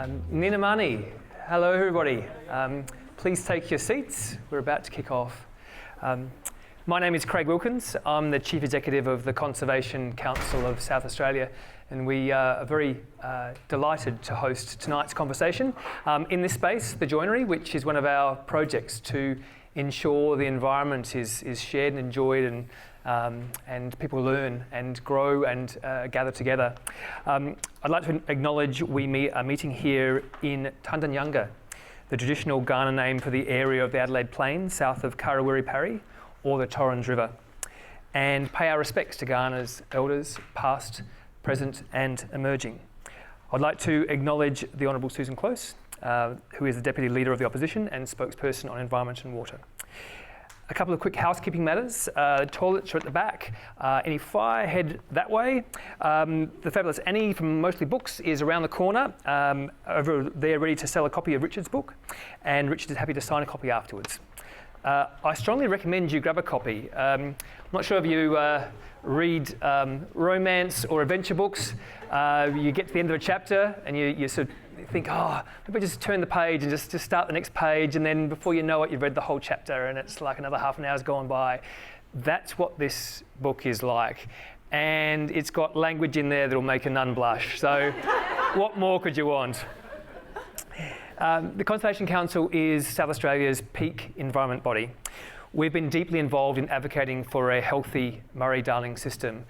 Ninamani, hello everybody. Please take your seats. We're about to kick off. My name is Craig Wilkins. I'm the Chief Executive of the Conservation Council of South Australia, and we are very delighted to host tonight's conversation in this space, the Joinery, which is one of our projects to ensure the environment is shared and enjoyed and people learn and grow and gather together. I'd like to acknowledge we are meeting here in Tandanyanga, the traditional Kaurna name for the area of the Adelaide Plain south of Karawiri Parry or the Torrens River, and pay our respects to Kaurna's elders, past, present and emerging. I'd like to acknowledge the Honourable Susan Close, who is the Deputy Leader of the Opposition and spokesperson on Environment and Water. A couple of quick housekeeping matters. Toilets are at the back. Any fire, head that way. The fabulous Annie from Mostly Books is around the corner, over there ready to sell a copy of Richard's book, and Richard is happy to sign a copy afterwards. I strongly recommend you grab a copy. I'm not sure if you read romance or adventure books. You get to the end of a chapter and you sort of think, maybe just turn the page and just start the next page, and then before you know it, you've read the whole chapter and it's like another half an hour's gone by. That's what this book is like. And it's got language in there that'll make a nun blush. So what more could you want? The Conservation Council is South Australia's peak environment body. We've been deeply involved in advocating for a healthy Murray-Darling system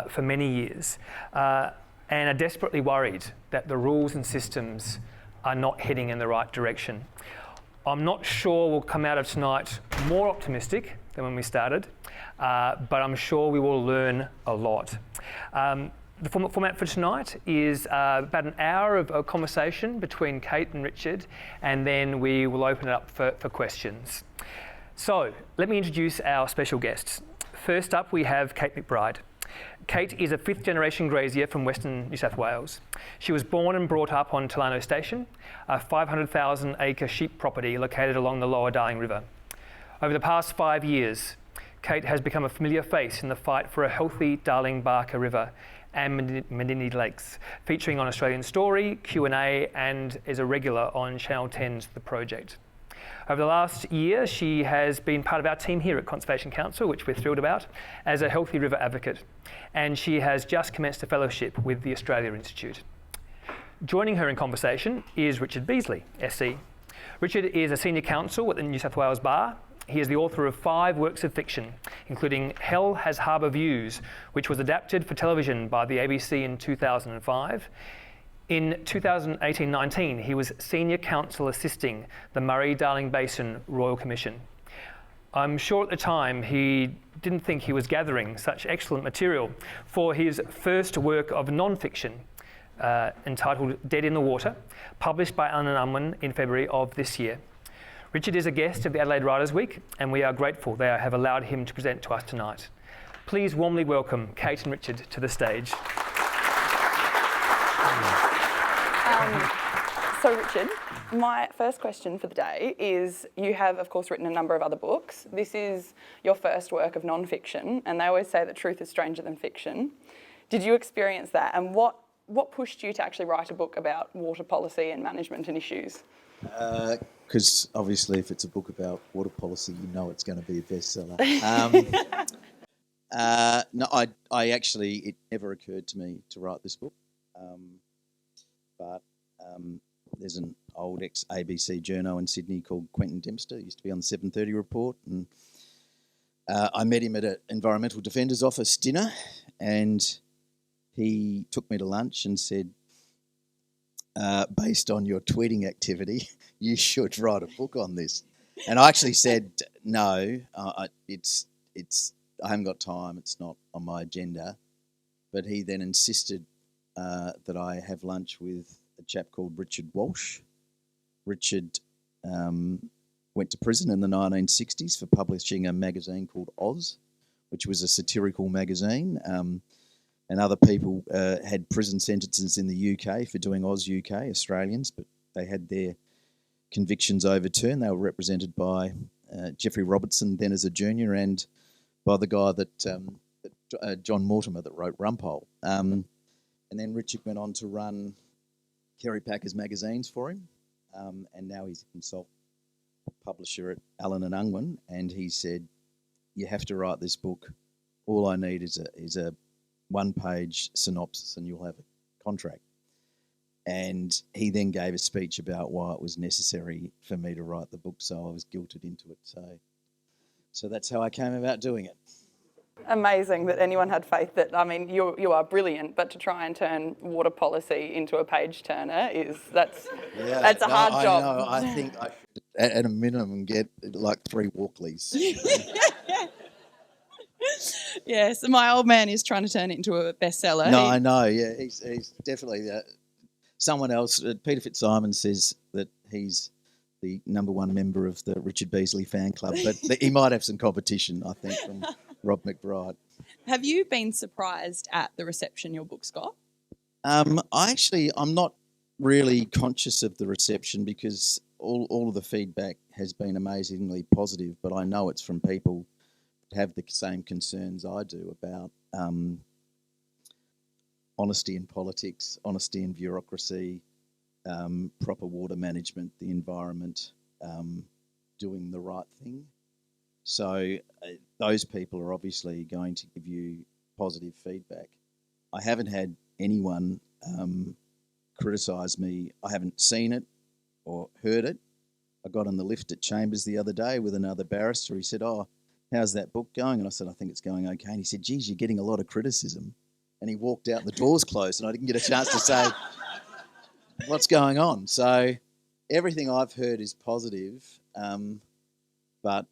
for many years, and are desperately worried that the rules and systems are not heading in the right direction. I'm not sure we'll come out of tonight more optimistic than when we started, but I'm sure we will learn a lot. The format for tonight is about an hour of a conversation between Kate and Richard, and then we will open it up for questions. So let me introduce our special guests. First up, we have Kate McBride. Kate is a fifth-generation grazier from Western New South Wales. She was born and brought up on Tolano Station, a 500,000-acre sheep property located along the lower Darling River. Over the past 5 years, Kate has become a familiar face in the fight for a healthy Darling-Barker River and Menindee Lakes, featuring on Australian Story, Q&A, and is a regular on Channel 10's The Project. Over the last year, she has been part of our team here at Conservation Council, which we're thrilled about, as a Healthy River advocate, and she has just commenced a fellowship with the Australia Institute. Joining her in conversation is Richard Beasley, SC. Richard is a Senior Counsel at the New South Wales Bar. He is the author of 5 works of fiction, including Hell Has Harbour Views, which was adapted for television by the ABC in 2005. In 2018-19, he was Senior Counsel assisting the Murray-Darling Basin Royal Commission. I'm sure at the time he didn't think he was gathering such excellent material for his first work of non-fiction, entitled Dead in the Water, published by Allen & Unwin in February of this year. Richard is a guest of the Adelaide Writers' Week, and we are grateful they have allowed him to present to us tonight. Please warmly welcome Kate and Richard to the stage. So Richard, my first question for the day is, you have of course written a number of other books. This is your first work of non-fiction, and they always say that truth is stranger than fiction. Did you experience that, and what pushed you to actually write a book about water policy and management and issues? Because obviously if it's a book about water policy, you know it's going to be a bestseller. No, I actually, it never occurred to me to write this book. But there's an old ex-ABC journo in Sydney called Quentin Dempster, used to be on the 7:30 report, and I met him at an Environmental Defenders Office dinner, and he took me to lunch and said, based on your tweeting activity, you should write a book on this. And I actually said, no, I haven't got time, it's not on my agenda. But he then insisted that I have lunch with a chap called Richard Walsh. Richard went to prison in the 1960s for publishing a magazine called Oz, which was a satirical magazine, and other people had prison sentences in the UK for doing Oz UK, Australians, but they had their convictions overturned. They were represented by Geoffrey Robertson, then as a junior, and by the guy that John Mortimer that wrote Rumpole. And then Richard went on to run Kerry Packer's magazines for him, and now he's a consultant publisher at Allen and Unwin, and he said, "You have to write this book. All I need is a one-page synopsis, and you'll have a contract." And he then gave a speech about why it was necessary for me to write the book, so I was guilted into it. So that's how I came about doing it. Amazing that anyone had faith that, I mean, you are brilliant, but to try and turn water policy into a page turner that's a hard job. I know. I think I should, at a minimum, get like 3 Walkleys. Yes, my old man is trying to turn it into a bestseller. No, I know. Yeah, he's definitely someone else. Peter Fitzsimons says that he's the #1 member of the Richard Beasley fan club, but he might have some competition, I think, from Rob McBride. Have you been surprised at the reception your book's got? I'm not really conscious of the reception because all of the feedback has been amazingly positive, but I know it's from people that have the same concerns I do about honesty in politics, honesty in bureaucracy, proper water management, the environment, doing the right thing. So those people are obviously going to give you positive feedback. I haven't had anyone criticise me. I haven't seen it or heard it. I got on the lift at Chambers the other day with another barrister. He said, "Oh, how's that book going?" And I said, "I think it's going okay." And he said, "Geez, you're getting a lot of criticism." And he walked out and the doors closed and I didn't get a chance to say what's going on. So everything I've heard is positive, but,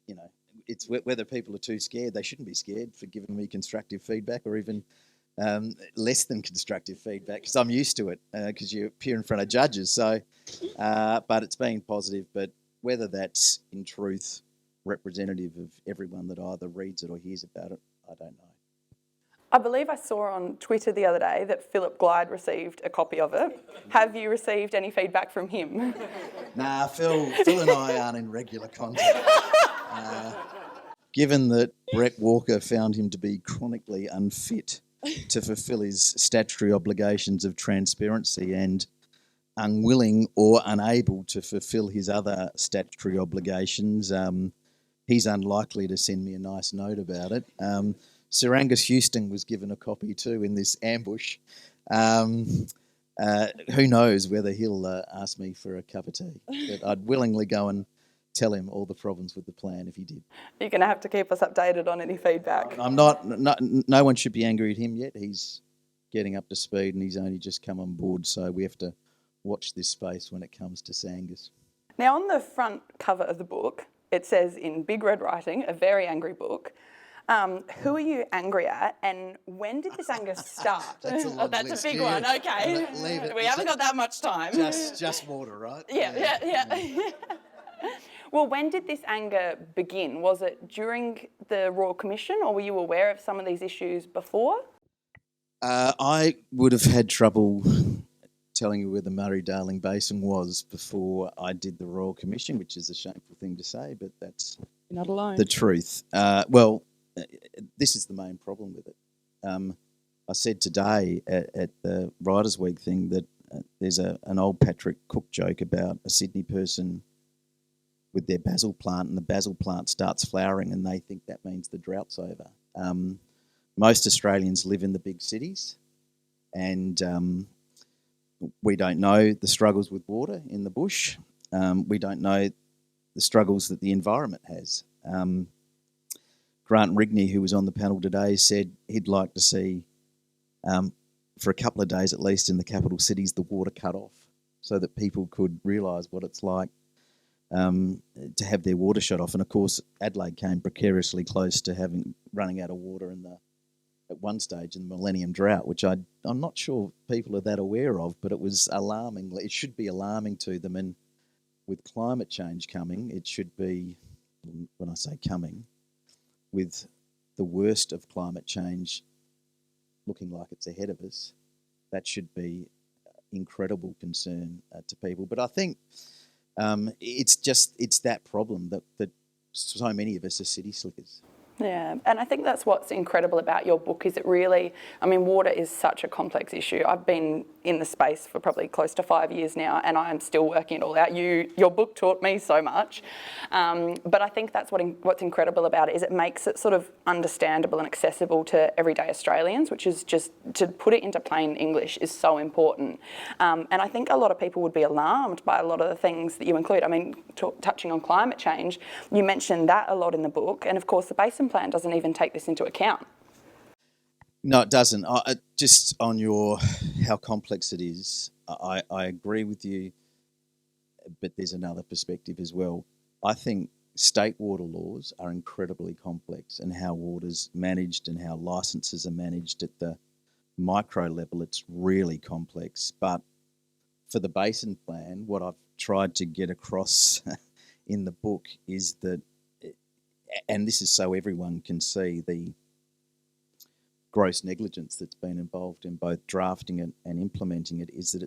you know, it's whether people are too scared. They shouldn't be scared for giving me constructive feedback or even less than constructive feedback because I'm used to it because you appear in front of judges. So, but it's been positive. But whether that's in truth representative of everyone that either reads it or hears about it, I don't know. I believe I saw on Twitter the other day that Philip Glyde received a copy of it. Have you received any feedback from him? Nah, Phil and I aren't in regular contact. Given that Brett Walker found him to be chronically unfit to fulfil his statutory obligations of transparency and unwilling or unable to fulfil his other statutory obligations, he's unlikely to send me a nice note about it. Sir Angus Houston was given a copy too in this ambush. Who knows whether he'll ask me for a cup of tea. But I'd willingly go and tell him all the problems with the plan if he did. You're going to have to keep us updated on any feedback. I'm not, no one should be angry at him yet. He's getting up to speed and he's only just come on board, so we have to watch this space when it comes to Sir Angus. Now, on the front cover of the book, it says in big red writing, "A very angry book." Who are you angry at, and when did this anger start? That's a long That's list. a big Yeah. one. Okay, Leave it. we haven't got that much time. Just water, right? Yeah. Well, when did this anger begin? Was it during the Royal Commission, or were you aware of some of these issues before? I would have had trouble telling you where the Murray-Darling Basin was before I did the Royal Commission, which is a shameful thing to say, but that's You're not alone. the truth. Well, this is the main problem with it. I said today at the Writers' Week thing that there's an old Patrick Cook joke about a Sydney person with their basil plant, and the basil plant starts flowering and they think that means the drought's over. Most Australians live in the big cities, and we don't know the struggles with water in the bush. We don't know the struggles that the environment has. Grant Rigney, who was on the panel today, said he'd like to see, for a couple of days at least in the capital cities, the water cut off so that people could realise what it's like to have their water shut off. And of course, Adelaide came precariously close to running out of water at one stage in the Millennium Drought, which I'm not sure people are that aware of, but it was alarming. It should be alarming to them. And with climate change coming, it should be, when I say coming, with the worst of climate change looking like it's ahead of us, that should be incredible concern to people. But I think it's that problem that so many of us are city slickers. Yeah, and I think that's what's incredible about your book is it really, I mean, water is such a complex issue. I've been in the space for probably close to 5 years now and I am still working it all out. Your book taught me so much. But I think that's what's incredible about it is it makes it sort of understandable and accessible to everyday Australians, which is just, to put it into plain English is so important. And I think a lot of people would be alarmed by a lot of the things that you include. I mean, touching on climate change, you mentioned that a lot in the book, and of course the Basin Plan doesn't even take this into account. No, it doesn't. Just on how complex it is, I agree with you, but there's another perspective as well. I think state water laws are incredibly complex, and how water's managed and how licences are managed at the micro level, it's really complex. But for the Basin Plan, what I've tried to get across in the book is that, and this is so everyone can see the gross negligence that's been involved in both drafting it and implementing it, is that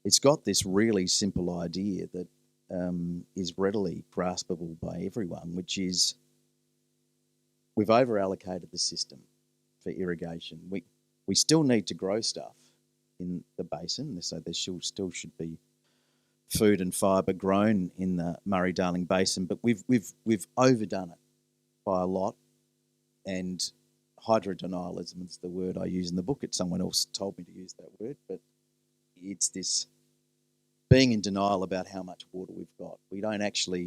it's got this really simple idea that is readily graspable by everyone, which is we've over-allocated the system for irrigation. We still need to grow stuff in the basin, so there still should be food and fibre grown in the Murray-Darling Basin, but we've overdone it by a lot, and hydrodenialism is the word I use in the book. It's someone else told me to use that word, but it's this being in denial about how much water we've got. We don't actually,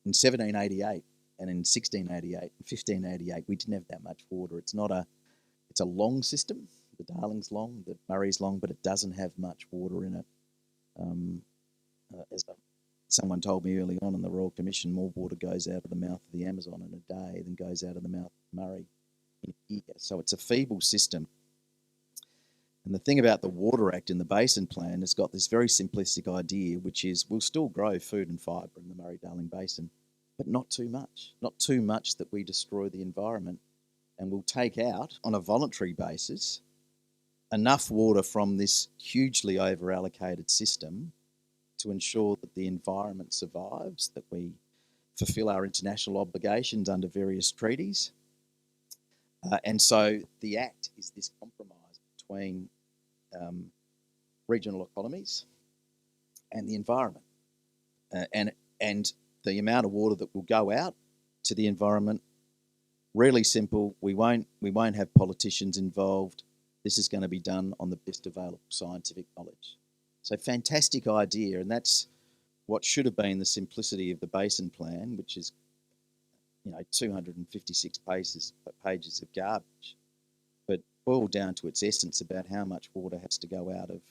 in 1788 and in 1688 and 1588, we didn't have that much water. It's a long system. The Darling's long, the Murray's long, but it doesn't have much water in it. As someone told me early on in the Royal Commission, more water goes out of the mouth of the Amazon in a day than goes out of the mouth of the Murray in a year. So it's a feeble system. And the thing about the Water Act in the Basin Plan, it's got this very simplistic idea, which is we'll still grow food and fibre in the Murray-Darling Basin, but not too much. Not too much that we destroy the environment. And we'll take out, on a voluntary basis, enough water from this hugely over-allocated system to ensure that the environment survives, that we fulfil our international obligations under various treaties. And so the Act is this compromise between regional economies and the environment. And the amount of water that will go out to the environment, really simple. We won't have politicians involved. This is going to be done on the best available scientific knowledge. So fantastic idea, and that's what should have been the simplicity of the Basin Plan, which is 256 pages of garbage, but boiled down to its essence about how much water has to go out of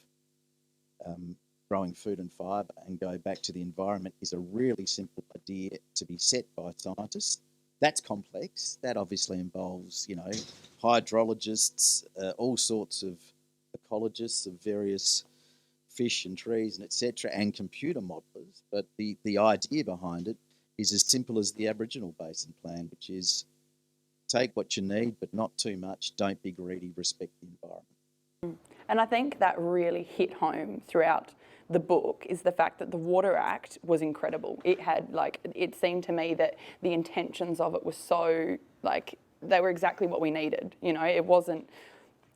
growing food and fibre and go back to the environment is a really simple idea to be set by scientists. That's complex. That obviously involves, hydrologists, all sorts of ecologists of various fish and trees and etc., and computer modelers. But the idea behind it is as simple as the Aboriginal Basin Plan, which is take what you need, but not too much. Don't be greedy. Respect the environment. And I think that really hit home throughout the book is the fact that the Water Act was incredible. It had, it seemed to me that the intentions of it were so, they were exactly what we needed. It wasn't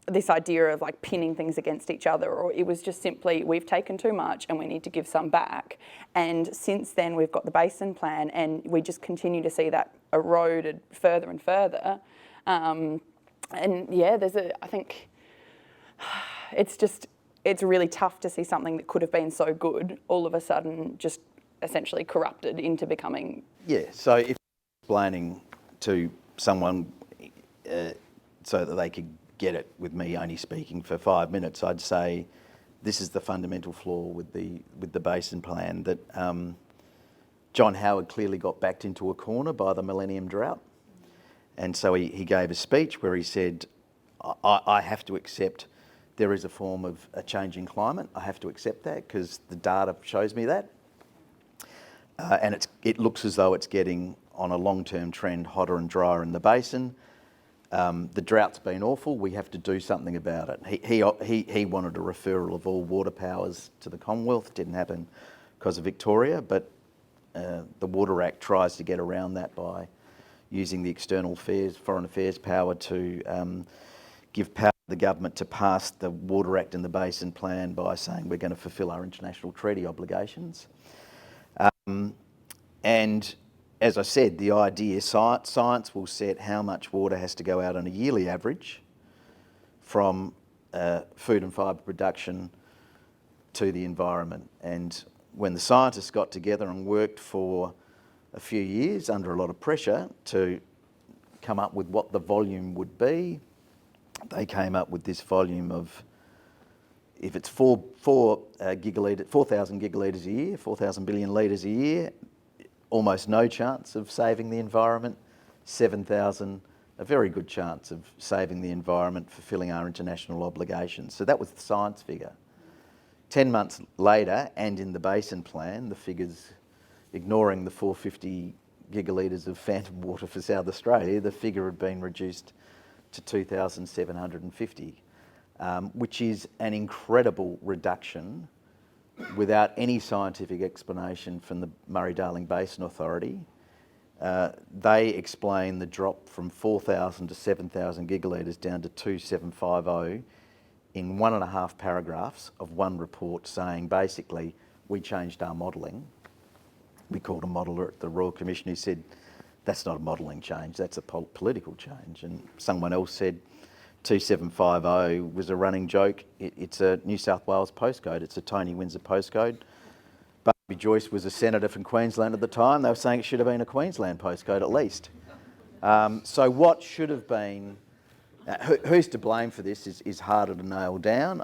this idea of pinning things against each other, or it was just simply we've taken too much and we need to give some back. And since then we've got the Basin Plan and we just continue to see that eroded further and further. And yeah, I think it's really tough to see something that could have been so good all of a sudden just essentially corrupted into becoming... Yeah, so if explaining to someone so that they could get it with me only speaking for 5 minutes, I'd say this is the fundamental flaw with the Basin Plan, that John Howard clearly got backed into a corner by the Millennium Drought. And so he gave a speech where he said, I have to accept there is a form of a changing climate. I have to accept that because the data shows me that. And it looks as though it's getting on a long-term trend hotter and drier in the basin. The drought's been awful. We have to do something about it. He wanted a referral of all water powers to the Commonwealth. It didn't happen because of Victoria, but the Water Act tries to get around that by using the foreign affairs power to give power to the government to pass the Water Act and the Basin Plan by saying we're going to fulfil our international treaty obligations. And as I said, the idea, science will set how much water has to go out on a yearly average from food and fibre production to the environment. And when the scientists got together and worked for a few years under a lot of pressure to come up with what the volume would be, they came up with this volume of, if it's 4,000 gigalitres a year, 4,000 billion litres a year, almost no chance of saving the environment. 7,000, a very good chance of saving the environment, fulfilling our international obligations. So that was the science figure. 10 months later, and in the Basin Plan, the figures, ignoring the 450 gigalitres of phantom water for South Australia, the figure had been reduced to 2,750, which is an incredible reduction without any scientific explanation from the Murray-Darling Basin Authority. They explain the drop from 4,000 to 7,000 gigalitres down to 2,750 in 1.5 paragraphs of one report, saying basically we changed our modelling. We called a modeller at the Royal Commission who said that's not a modelling change, that's a political change. And someone else said 2750 was a running joke. It's a New South Wales postcode. It's a Tony Windsor postcode. Barbie Joyce was a senator from Queensland at the time. They were saying it should have been a Queensland postcode at least. So what should have been, who's to blame for this is harder to nail down.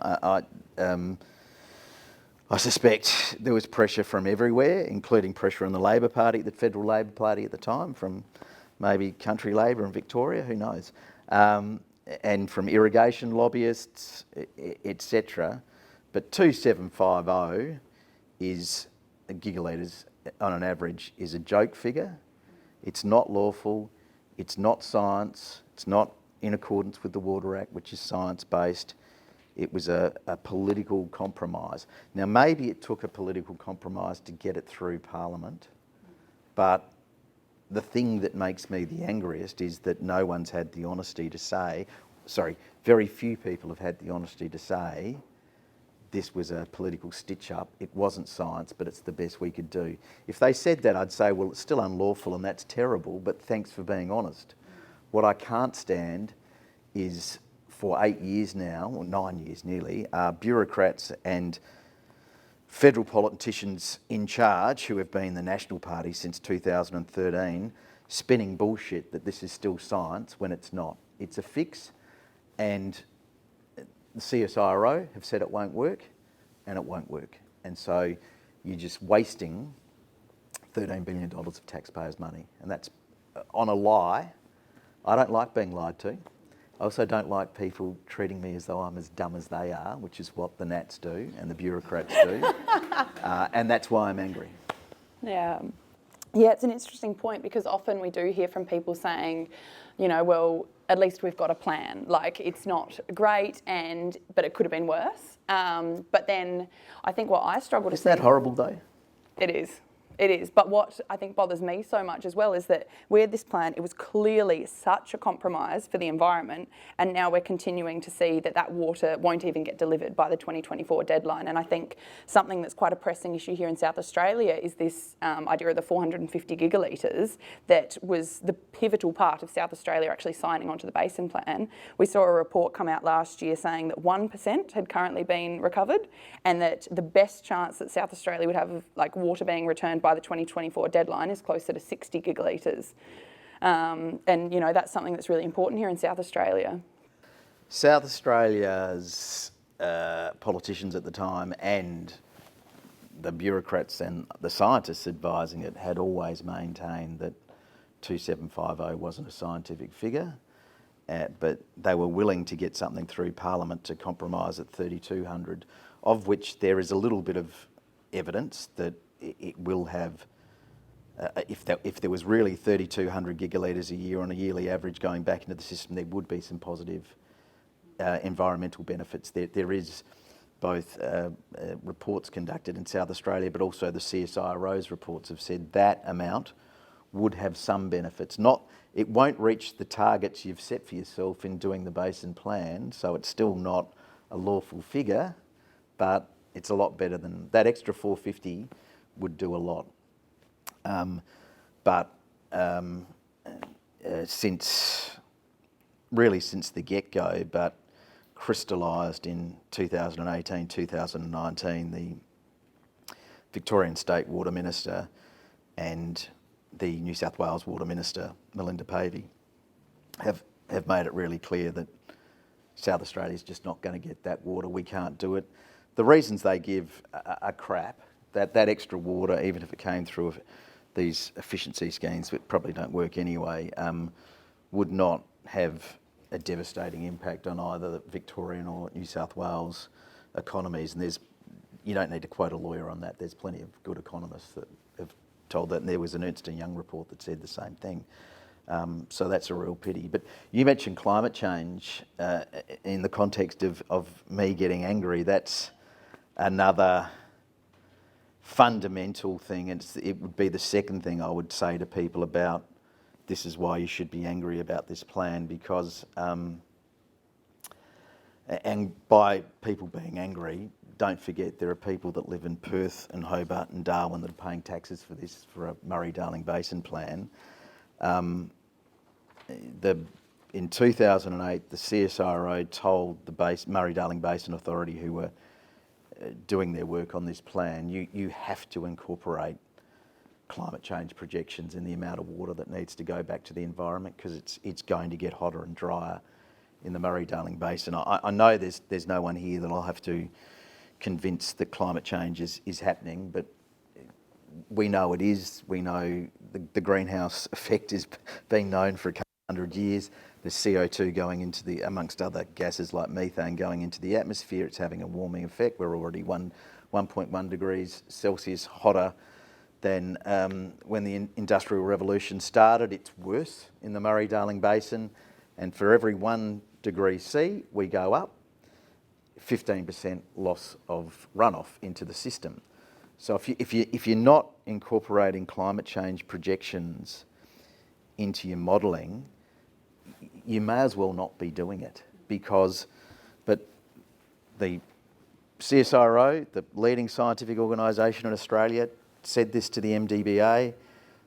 I suspect there was pressure from everywhere, including pressure on the Labor Party, the Federal Labor Party at the time, from maybe Country Labor in Victoria, who knows, and from irrigation lobbyists, etc. But 2,750 is gigalitres on an average is a joke figure. It's not lawful. It's not science. It's not in accordance with the Water Act, which is science-based. It was a political compromise. Now, maybe it took a political compromise to get it through Parliament, but the thing that makes me the angriest is that no one's had the honesty to say, very few people have had the honesty to say this was a political stitch-up. It wasn't science, but it's the best we could do. If they said that, I'd say, well, it's still unlawful and that's terrible, but thanks for being honest. What I can't stand is, for 8 years now, or 9 years nearly, bureaucrats and federal politicians in charge, who have been the National Party since 2013, spinning bullshit that this is still science when it's not. It's a fix, and the CSIRO have said it won't work, and it won't work. And so you're just wasting $13 billion of taxpayers' money. And that's on a lie. I don't like being lied to. I also don't like people treating me as though I'm as dumb as they are, which is what the Nats do and the bureaucrats do. And that's why I'm angry. Yeah. Yeah, it's an interesting point, because often we do hear from people saying, you know, well, at least we've got a plan. Like, it's not great, but it could have been worse. But then I think what I struggle to see... Isn't that horrible, though? It is. It is. But what I think bothers me so much as well is that we had this plan, it was clearly such a compromise for the environment, and now we're continuing to see that water won't even get delivered by the 2024 deadline. And I think something that's quite a pressing issue here in South Australia is this idea of the 450 gigalitres that was the pivotal part of South Australia actually signing onto the Basin Plan. We saw a report come out last year saying that 1% had currently been recovered, and that the best chance that South Australia would have of water being returned by the 2024 deadline is closer to 60 gigalitres. And, you know, that's something that's really important here in South Australia. South Australia's politicians at the time, and the bureaucrats and the scientists advising it, had always maintained that 2,750 wasn't a scientific figure, but they were willing to get something through Parliament to compromise at 3,200, of which there is a little bit of evidence that it will have, if there was really 3,200 gigalitres a year on a yearly average going back into the system, there would be some positive environmental benefits. There is both reports conducted in South Australia, but also the CSIRO's reports have said that amount would have some benefits. Not it won't reach the targets you've set for yourself in doing the basin plan, so it's still not a lawful figure, but it's a lot better than that. Extra 450 would do a lot. Since the get-go, but crystallised in 2018, 2019, the Victorian State Water Minister and the New South Wales Water Minister, Melinda Pavey, have made it really clear that South Australia is just not going to get that water. We can't do it. The reasons they give are crap. That extra water, even if it came through these efficiency schemes, which probably don't work anyway, would not have a devastating impact on either the Victorian or New South Wales economies. And you don't need to quote a lawyer on that. There's plenty of good economists that have told that. And there was an Ernst & Young report that said the same thing. So that's a real pity. But you mentioned climate change in the context of me getting angry. That's another fundamental thing. It would be the second thing I would say to people about this is why you should be angry about this plan, because, and by people being angry, don't forget there are people that live in Perth and Hobart and Darwin that are paying taxes for this, for a Murray-Darling Basin plan. In 2008, the CSIRO told the Murray-Darling Basin Authority, who were doing their work on this plan, you have to incorporate climate change projections in the amount of water that needs to go back to the environment, because it's going to get hotter and drier in the Murray-Darling Basin. I know there's no one here that I'll have to convince that climate change is happening, but we know it is. We know the greenhouse effect is being known for a couple of 100 years. There's CO2 going into amongst other gases like methane going into the atmosphere. It's having a warming effect. We're already 1.1 degrees Celsius hotter than when the Industrial Revolution started. It's worse in the Murray-Darling Basin. And for every 1 degree C we go up, 15% loss of runoff into the system. So if you're not incorporating climate change projections into your modelling, you may as well not be doing it, but the CSIRO, the leading scientific organisation in Australia, said this to the MDBA.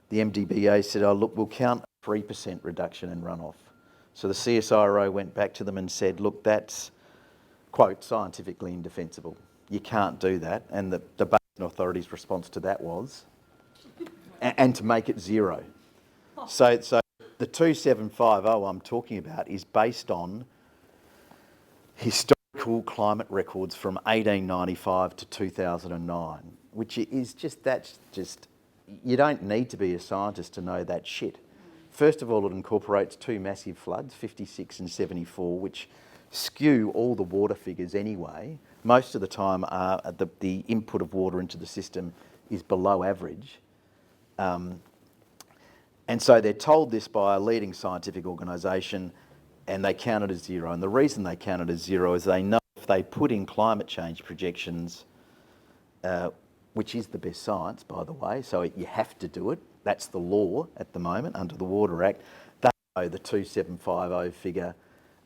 The MDBA said, oh look, we'll count a 3% reduction in runoff. So the CSIRO went back to them and said, look, that's, quote, scientifically indefensible. You can't do that. And the Basin Authority's response to that was, and to make it zero. So the 2750 I'm talking about is based on historical climate records from 1895 to 2009, which is just, you don't need to be a scientist to know that shit. First of all, it incorporates two massive floods, 56 and 74, which skew all the water figures anyway. Most of the time, the input of water into the system is below average. And so they're told this by a leading scientific organisation, and they count it as zero. And the reason they count it as zero is they know if they put in climate change projections, which is the best science, by the way, so you have to do it. That's the law at the moment under the Water Act. They know the 2750 figure,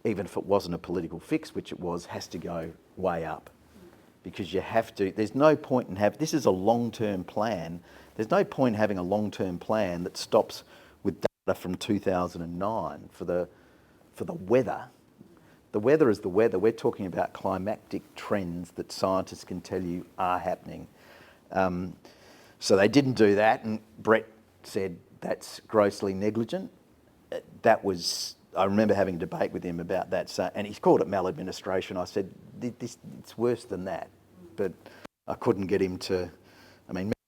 even if it wasn't a political fix, which it was, has to go way up. Because you have to, there's no point in this is a long-term plan. There's no point in having a long-term plan that stops with data from 2009 for the weather. The weather is the weather. We're talking about climatic trends that scientists can tell you are happening. So they didn't do that, and Brett said that's grossly negligent. I remember having a debate with him about that, and he's called it maladministration. I said, it's worse than that, but I couldn't get him to,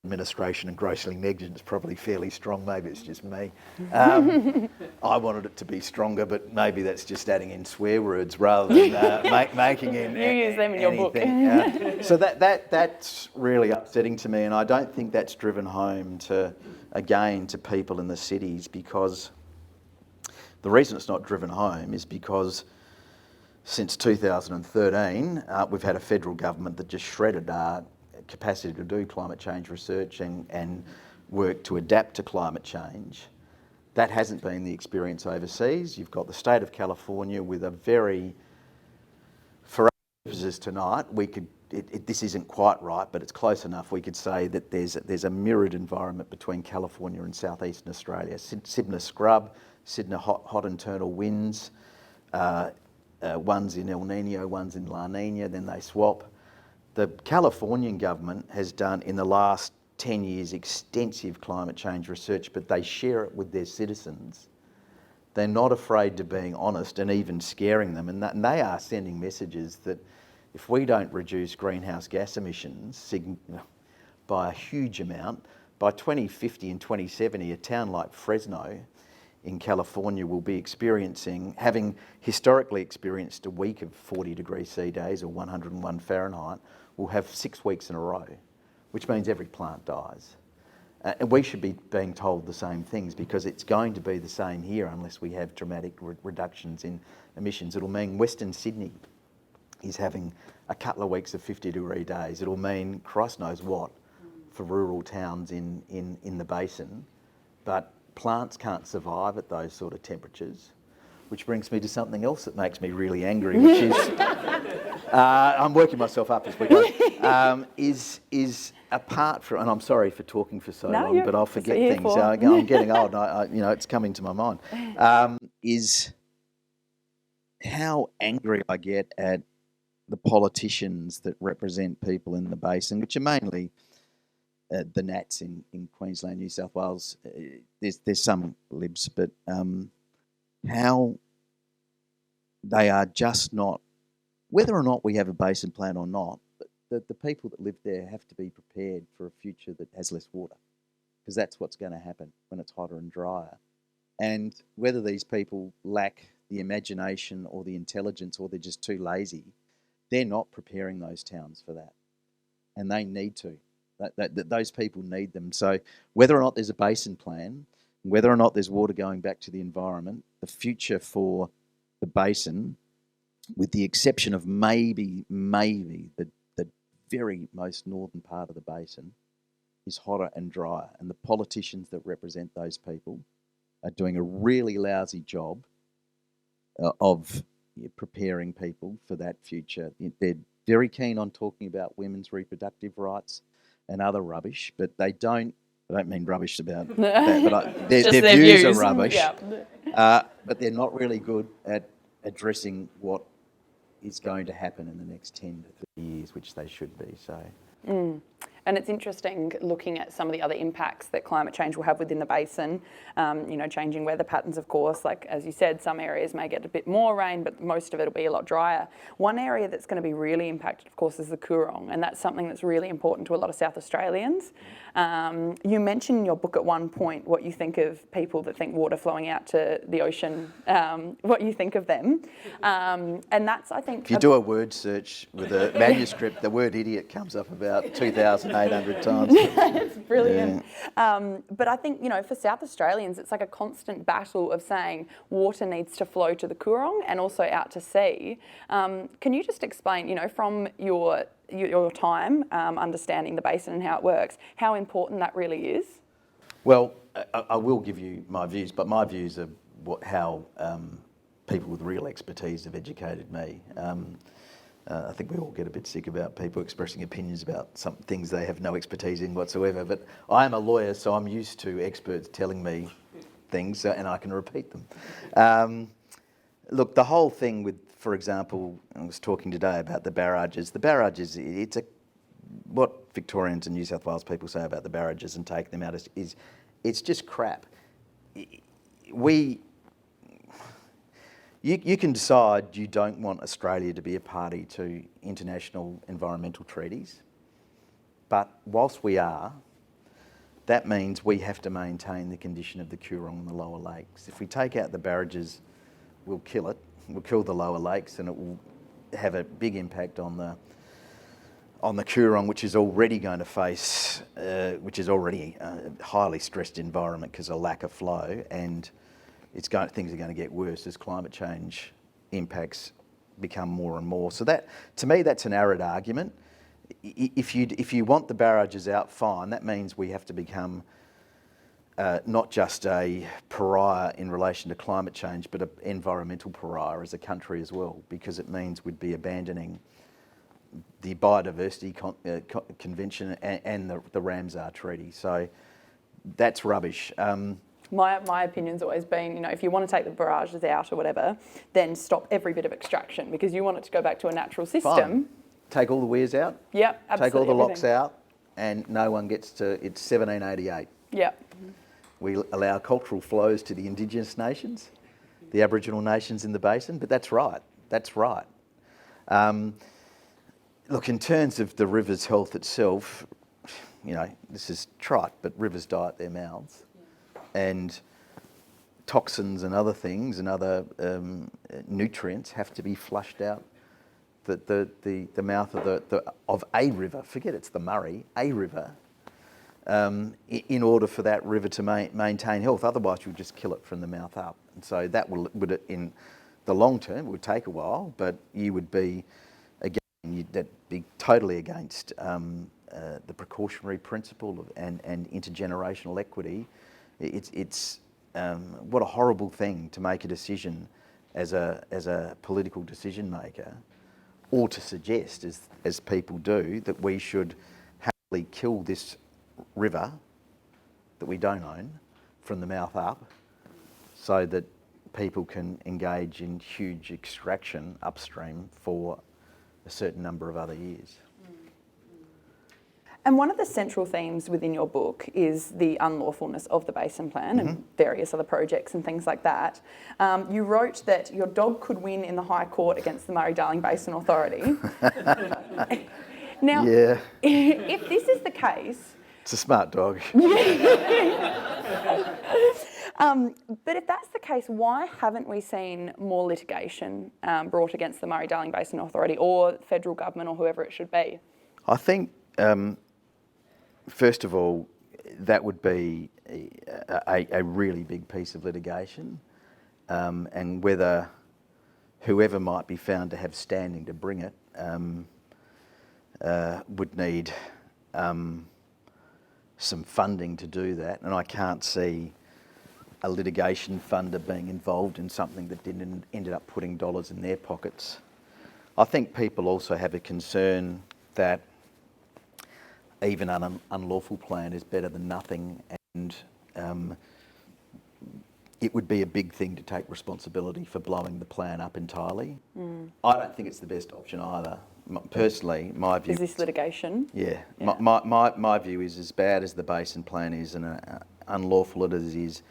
maladministration and grossly negligent is probably fairly strong, maybe it's just me. I wanted it to be stronger, but maybe that's just adding in swear words rather than making in You use them in anything. your book. So that's really upsetting to me, and I don't think that's driven home to people in the cities, because the reason it's not driven home is because since 2013, we've had a federal government that just shredded our capacity to do climate change research and work to adapt to climate change. That hasn't been the experience overseas. You've got the state of California with a very, for our purposes tonight, this isn't quite right, but it's close enough. We could say that there's a mirrored environment between California and southeastern Australia. Sydney scrub, Sydney hot internal winds, one's in El Nino, one's in La Nina, then they swap. The Californian government has done in the last 10 years extensive climate change research, but they share it with their citizens. They're not afraid to being honest and even scaring them, and they are sending messages that if we don't reduce greenhouse gas emissions by a huge amount, by 2050 and 2070, a town like Fresno in California will be having historically experienced a week of 40 degrees C days or 101 Fahrenheit, will have 6 weeks in a row, which means every plant dies. And we should be being told the same things, because it's going to be the same here unless we have dramatic reductions in emissions. It'll mean Western Sydney is having a couple of weeks of 50-degree days. It'll mean Christ knows what for rural towns in the basin, but plants can't survive at those sort of temperatures, which brings me to something else that makes me really angry, which is, I'm working myself up as we go, is apart from, and I'm sorry for talking for so long, but I'll forget things. I'm getting old, and it's coming to my mind, is how angry I get at the politicians that represent people in the basin, which are mainly the Nats in Queensland, New South Wales. There's some Libs, but how they are just not, whether or not we have a basin plan or not, the people that live there have to be prepared for a future that has less water, because that's what's going to happen when it's hotter and drier. And whether these people lack the imagination or the intelligence, or they're just too lazy, they're not preparing those towns for that. And they need to. Those people need them. So whether or not there's a basin plan, whether or not there's water going back to the environment, the future for the basin, with the exception of maybe the very most northern part of the basin, is hotter and drier. And the politicians that represent those people are doing a really lousy job of preparing people for that future. They're very keen on talking about women's reproductive rights and other rubbish, but I don't mean rubbish about that, but their views are rubbish. Yeah. But they're not really good at addressing what is going to happen in the next 10 to 30 years, which they should be. So. And it's interesting looking at some of the other impacts that climate change will have within the basin. Changing weather patterns, of course, like as you said, some areas may get a bit more rain, but most of it will be a lot drier. One area that's going to be really impacted, of course, is the Coorong, and that's something that's really important to a lot of South Australians. You mentioned in your book at one point what you think of people that think water flowing out to the ocean, what you think of them. And that's, I think... If you do a word search with a manuscript, the word idiot comes up about 2,800 times. It's brilliant. Yeah. But I think, for South Australians, it's like a constant battle of saying water needs to flow to the Coorong and also out to sea. Can you just explain, from your time understanding the basin and how it works, how important that really is? Well, I will give you my views, but my views are how people with real expertise have educated me. I think we all get a bit sick about people expressing opinions about some things they have no expertise in whatsoever, but I am a lawyer, so I'm used to experts telling me things and I can repeat them. Look, the whole thing with, for example, I was talking today about the barrages. The barrages, what Victorians and New South Wales people say about the barrages and taking them out is it's just crap. You can decide you don't want Australia to be a party to international environmental treaties, but whilst we are, that means we have to maintain the condition of the Coorong and the lower lakes. If we take out the barrages, we'll kill it. We'll kill the lower lakes, and it will have a big impact on the Coorong, which is already going to face, which is already a highly stressed environment because of lack of flow, and things are going to get worse as climate change impacts become more and more. So that, to me, that's an arid argument. If you want the barrages out, fine. That means we have to become not just a pariah in relation to climate change, but an environmental pariah as a country as well, because it means we'd be abandoning the Biodiversity Convention and the Ramsar Treaty. So that's rubbish. My opinion's always been, you know, if you want to take the barrages out or whatever, then stop every bit of extraction because you want it to go back to a natural system. Fine. Take all the weirs out. Yep, absolutely. Take all the everything. locks out, and no one gets to. It's 1788. Yep. We allow cultural flows to the Indigenous nations, the Aboriginal nations in the basin, but that's right. That's right. Look, in terms of the river's health itself, you know, this is trite, but rivers die at their mouths. And toxins and other things and other nutrients have to be flushed out the mouth of a river. Forget it's the Murray, a river, in order for that river to maintain health. Otherwise, you'll just kill it from the mouth up. And so that would in the long term, it would take a while, but you would be that'd be totally against the precautionary principle and intergenerational equity. It's what a horrible thing to make a decision as a political decision maker, or to suggest, as people do, that we should happily kill this river that we don't own from the mouth up, so that people can engage in huge extraction upstream for a certain number of other years. And one of the central themes within your book is the unlawfulness of the Basin Plan and various other projects and things like that. You wrote that your dog could win in the High Court against the Murray-Darling Basin Authority. Now, if this is the case... It's a smart dog. But if that's the case, why haven't we seen more litigation brought against the Murray-Darling Basin Authority or federal government or whoever it should be? I think... first of all, that would be a really big piece of litigation, and whether whoever might be found to have standing to bring it would need some funding to do that, and I can't see a litigation funder being involved in something that ended up putting dollars in their pockets. I think people also have a concern that even an unlawful plan is better than nothing, and it would be a big thing to take responsibility for blowing the plan up entirely. I don't think it's the best option either. Personally, my view... Is this litigation? Yeah. My view is, as bad as the Basin Plan is and unlawful as it is,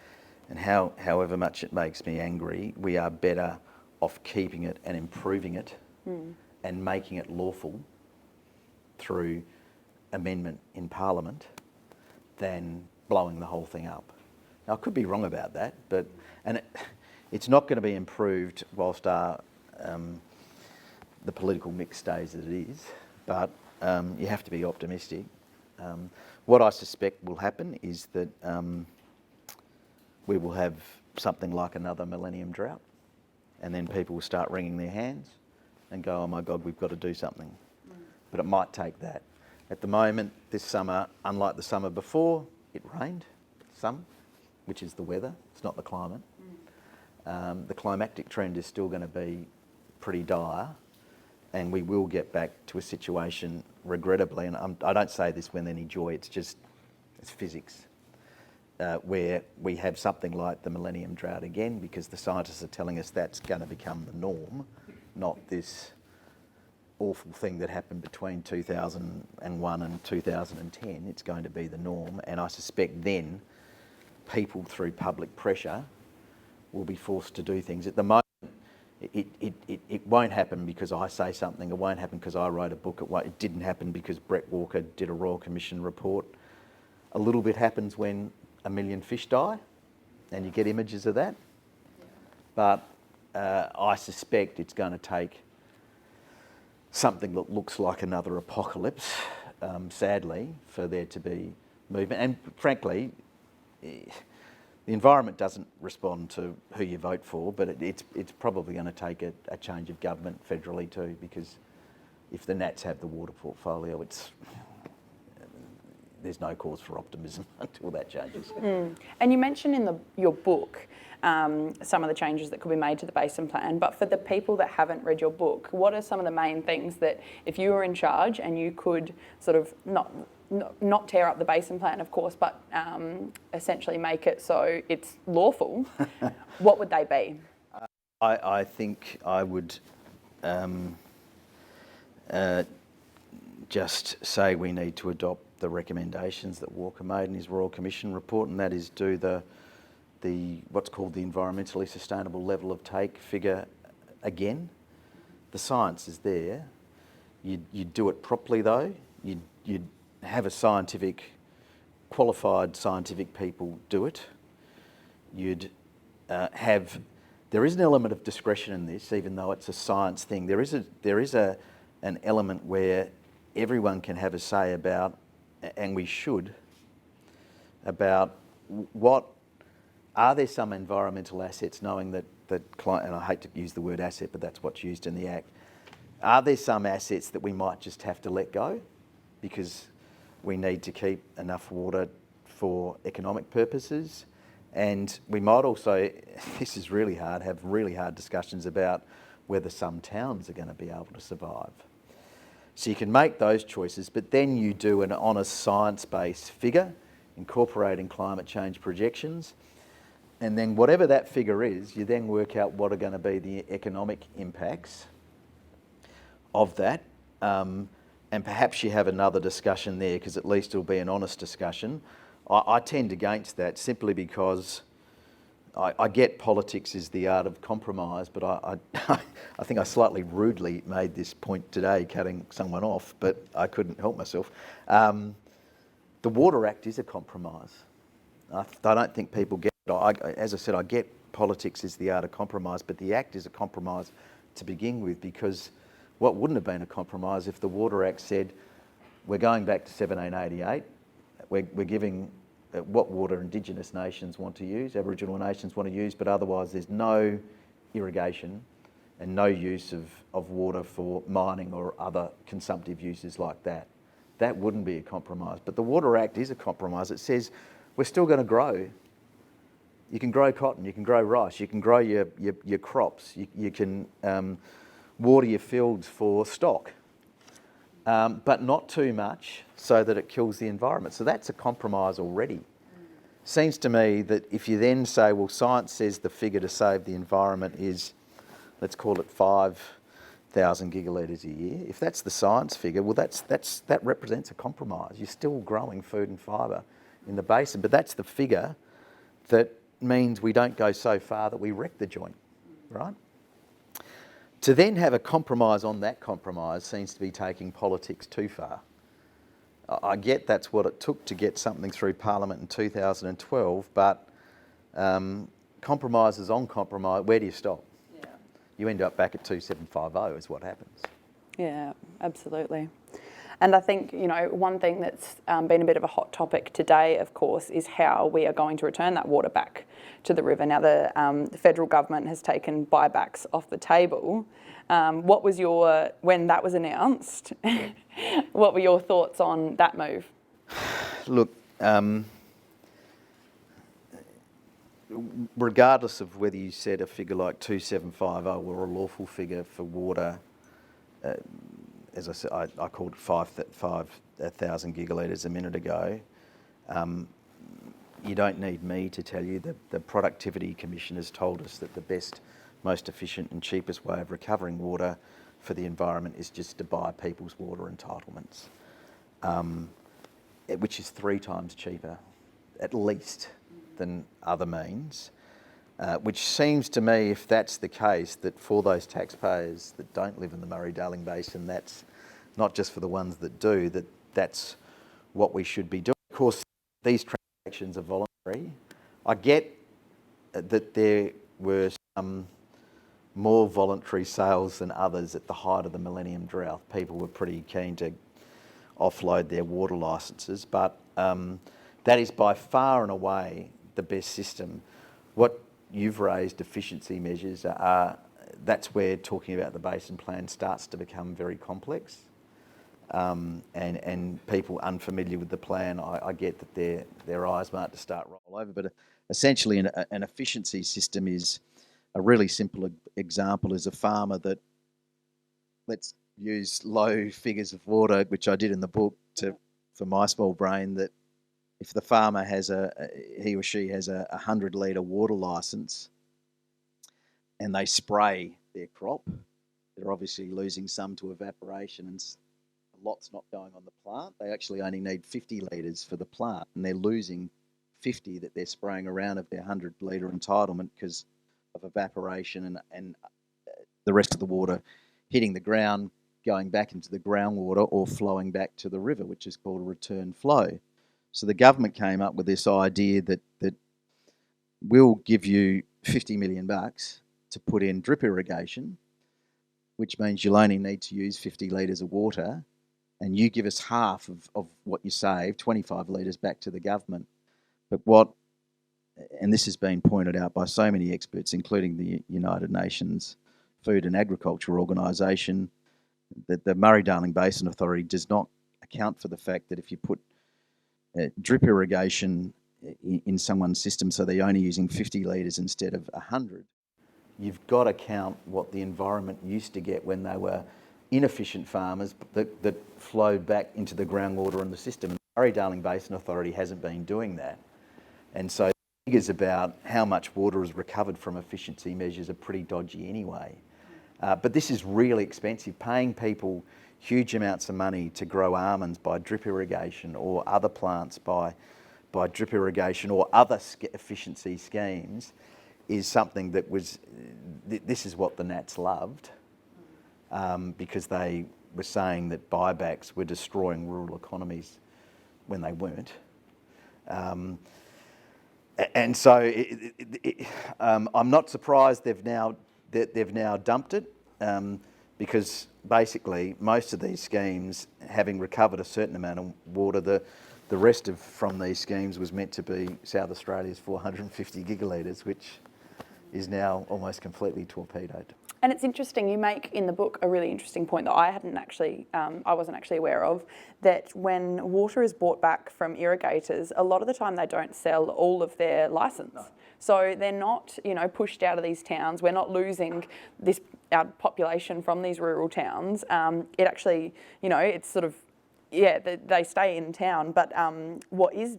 and however much it makes me angry, we are better off keeping it and improving it and making it lawful through amendment in Parliament than blowing the whole thing up. Now, I could be wrong about that, but it's not going to be improved whilst the political mix stays as it is, but you have to be optimistic. What I suspect will happen is that we will have something like another millennium drought, and then people will start wringing their hands and go, oh my God, we've got to do something. But it might take that. At the moment, this summer, unlike the summer before, it rained some, which is the weather, it's not the climate. The climatic trend is still going to be pretty dire, and we will get back to a situation, regrettably, and I don't say this with any joy, it's physics, where we have something like the millennium drought again, because the scientists are telling us that's going to become the norm, not this awful thing that happened between 2001 and 2010. It's going to be the norm, and I suspect then people, through public pressure, will be forced to do things. At the moment, it won't happen because I say something, it won't happen because I wrote a book, it didn't happen because Brett Walker did a Royal Commission report. A little bit happens when 1 million fish die, and you get images of that. But I suspect it's going to take something that looks like another apocalypse, sadly, for there to be movement. And frankly, the environment doesn't respond to who you vote for, but it's probably going to take a change of government federally too, because if the Nats have the water portfolio, there's no cause for optimism until that changes. And you mentioned in your book some of the changes that could be made to the basin plan, but for the people that haven't read your book, what are some of the main things that if you were in charge and you could sort of not tear up the basin plan, of course, but essentially make it so it's lawful, what would they be? I think I would just say we need to adopt the recommendations that Walker made in his Royal Commission report, and that is do the what's called the environmentally sustainable level of take figure again. The science is there. You'd do it properly though. You'd have a qualified scientific people do it. You'd there is an element of discretion in this, even though it's a science thing. There is an element where everyone can have a say about, and we should, about what are there some environmental assets, knowing that and I hate to use the word asset, but that's what's used in the Act. Are there some assets that we might just have to let go because we need to keep enough water for economic purposes? And we might also, this is really hard, have really hard discussions about whether some towns are going to be able to survive. So you can make those choices, but then you do an honest science-based figure, incorporating climate change projections. And then whatever that figure is, you then work out what are going to be the economic impacts of that. And perhaps you have another discussion there, because at least it'll be an honest discussion. I tend against that simply because I get politics is the art of compromise, but I think I slightly rudely made this point today, cutting someone off, but I couldn't help myself. The Water Act is a compromise. I don't think people get it. As I said, I get politics is the art of compromise, but the Act is a compromise to begin with, because what wouldn't have been a compromise if the Water Act said, we're going back to 1788, we're giving what water Indigenous nations want to use, Aboriginal nations want to use, but otherwise there's no irrigation and no use of water for mining or other consumptive uses like that. That wouldn't be a compromise. But the Water Act is a compromise. It says we're still going to grow. You can grow cotton, you can grow rice, you can grow your crops, you can water your fields for stock. But not too much so that it kills the environment. So that's a compromise already. Seems to me that if you then say, well, science says the figure to save the environment is, let's call it 5,000 gigalitres a year. If that's the science figure, well, that represents a compromise. You're still growing food and fibre in the basin, but that's the figure that means we don't go so far that we wreck the joint, right? To then have a compromise on that compromise seems to be taking politics too far. I get that's what it took to get something through Parliament in 2012, but compromises on compromise, where do you stop? Yeah. You end up back at 2750 is what happens. Yeah, absolutely. And I think, one thing that's been a bit of a hot topic today, of course, is how we are going to return that water back to the river. Now, the federal government has taken buybacks off the table. What was when that was announced, what were your thoughts on that move? Look, regardless of whether you said a figure like 2750 or a lawful figure for water, as I said, I called it 5,000 gigalitres a minute ago. You don't need me to tell you that the Productivity Commission has told us that the best, most efficient and cheapest way of recovering water for the environment is just to buy people's water entitlements, which is 3 times cheaper, at least, than other means. Which seems to me, if that's the case, that for those taxpayers that don't live in the Murray-Darling Basin, that's not just for the ones that do, that's what we should be doing. Of course, these transactions are voluntary. I get that there were some more voluntary sales than others at the height of the Millennium Drought. People were pretty keen to offload their water licences, but that is by far and away the best system. What you've raised, efficiency measures, that's where talking about the basin plan starts to become very complex. and people unfamiliar with the plan, I get that their eyes might to start roll over. But essentially, an efficiency system is a really simple example. Is a farmer that, let's use low figures of water, which I did in the book for my small brain, that if the farmer he or she has a 100 litre water licence and they spray their crop, they're obviously losing some to evaporation and a lot's not going on the plant. They actually only need 50 litres for the plant, and they're losing 50 that they're spraying around of their 100 litre entitlement because of evaporation and the rest of the water hitting the ground, going back into the groundwater or flowing back to the river, which is called a return flow. So the government came up with this idea that we'll give you $50 million to put in drip irrigation, which means you'll only need to use 50 litres of water, and you give us half of what you save, 25 litres back to the government. But and this has been pointed out by so many experts, including the United Nations Food and Agriculture Organisation, that the Murray-Darling Basin Authority does not account for the fact that if you put drip irrigation in someone's system, so they're only using 50 litres instead of 100, you've got to count what the environment used to get when they were inefficient farmers that flowed back into the groundwater in the system. The Murray-Darling Basin Authority hasn't been doing that. And so figures about how much water is recovered from efficiency measures are pretty dodgy anyway. But this is really expensive, paying people huge amounts of money to grow almonds by drip irrigation, or other plants by drip irrigation, or other efficiency schemes, is something that this is what the Nats loved, because they were saying that buybacks were destroying rural economies when they weren't. And so I'm not surprised they've now dumped it, because basically most of these schemes, having recovered a certain amount of water, the rest from these schemes was meant to be South Australia's 450 gigalitres, which is now almost completely torpedoed. And it's interesting, you make in the book a really interesting point that I wasn't actually aware of, that when water is bought back from irrigators, a lot of the time they don't sell all of their licence. No. So they're not, pushed out of these towns. We're not losing our population from these rural towns. It actually, it's sort of, they stay in town. But what is,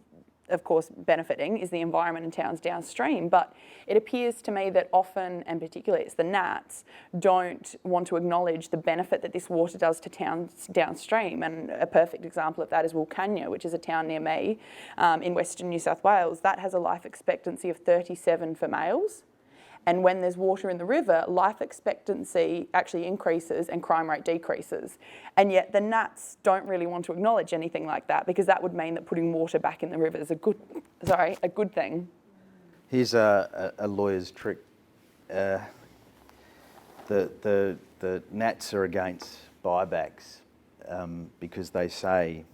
of course, benefiting is the environment in towns downstream. But it appears to me that often, and particularly it's the Nats, don't want to acknowledge the benefit that this water does to towns downstream. And a perfect example of that is Wilcannia, which is a town near me in Western New South Wales. That has a life expectancy of 37 for males. And when there's water in the river, life expectancy actually increases and crime rate decreases. And yet the Nats don't really want to acknowledge anything like that, because that would mean that putting water back in the river is a good thing. Here's a lawyer's trick. The Nats are against buybacks because they say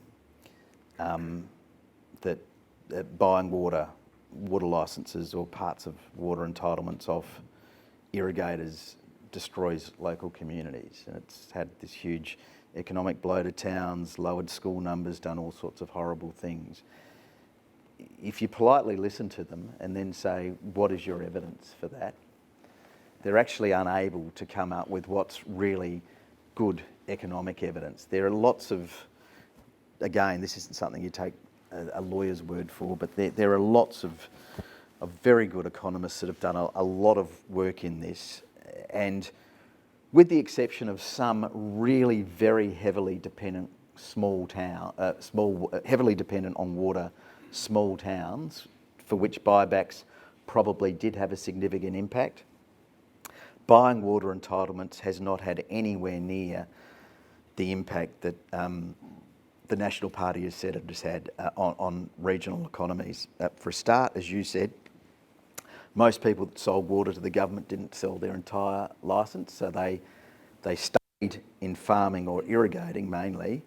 that buying water licences or parts of water entitlements off irrigators destroys local communities, and it's had this huge economic blow to towns, lowered school numbers, done all sorts of horrible things. If you politely listen to them and then say, what is your evidence for that? They're actually unable to come up with what's really good economic evidence. There are lots of, again, this isn't something you take a lawyer's word for, but there are lots of very good economists that have done a lot of work in this, and with the exception of some really very heavily dependent heavily dependent on water small towns, for which buybacks probably did have a significant impact, buying water entitlements has not had anywhere near the impact that the National Party has said it has had on regional economies. For a start, as you said, most people that sold water to the government didn't sell their entire licence, so they stayed in farming or irrigating mainly,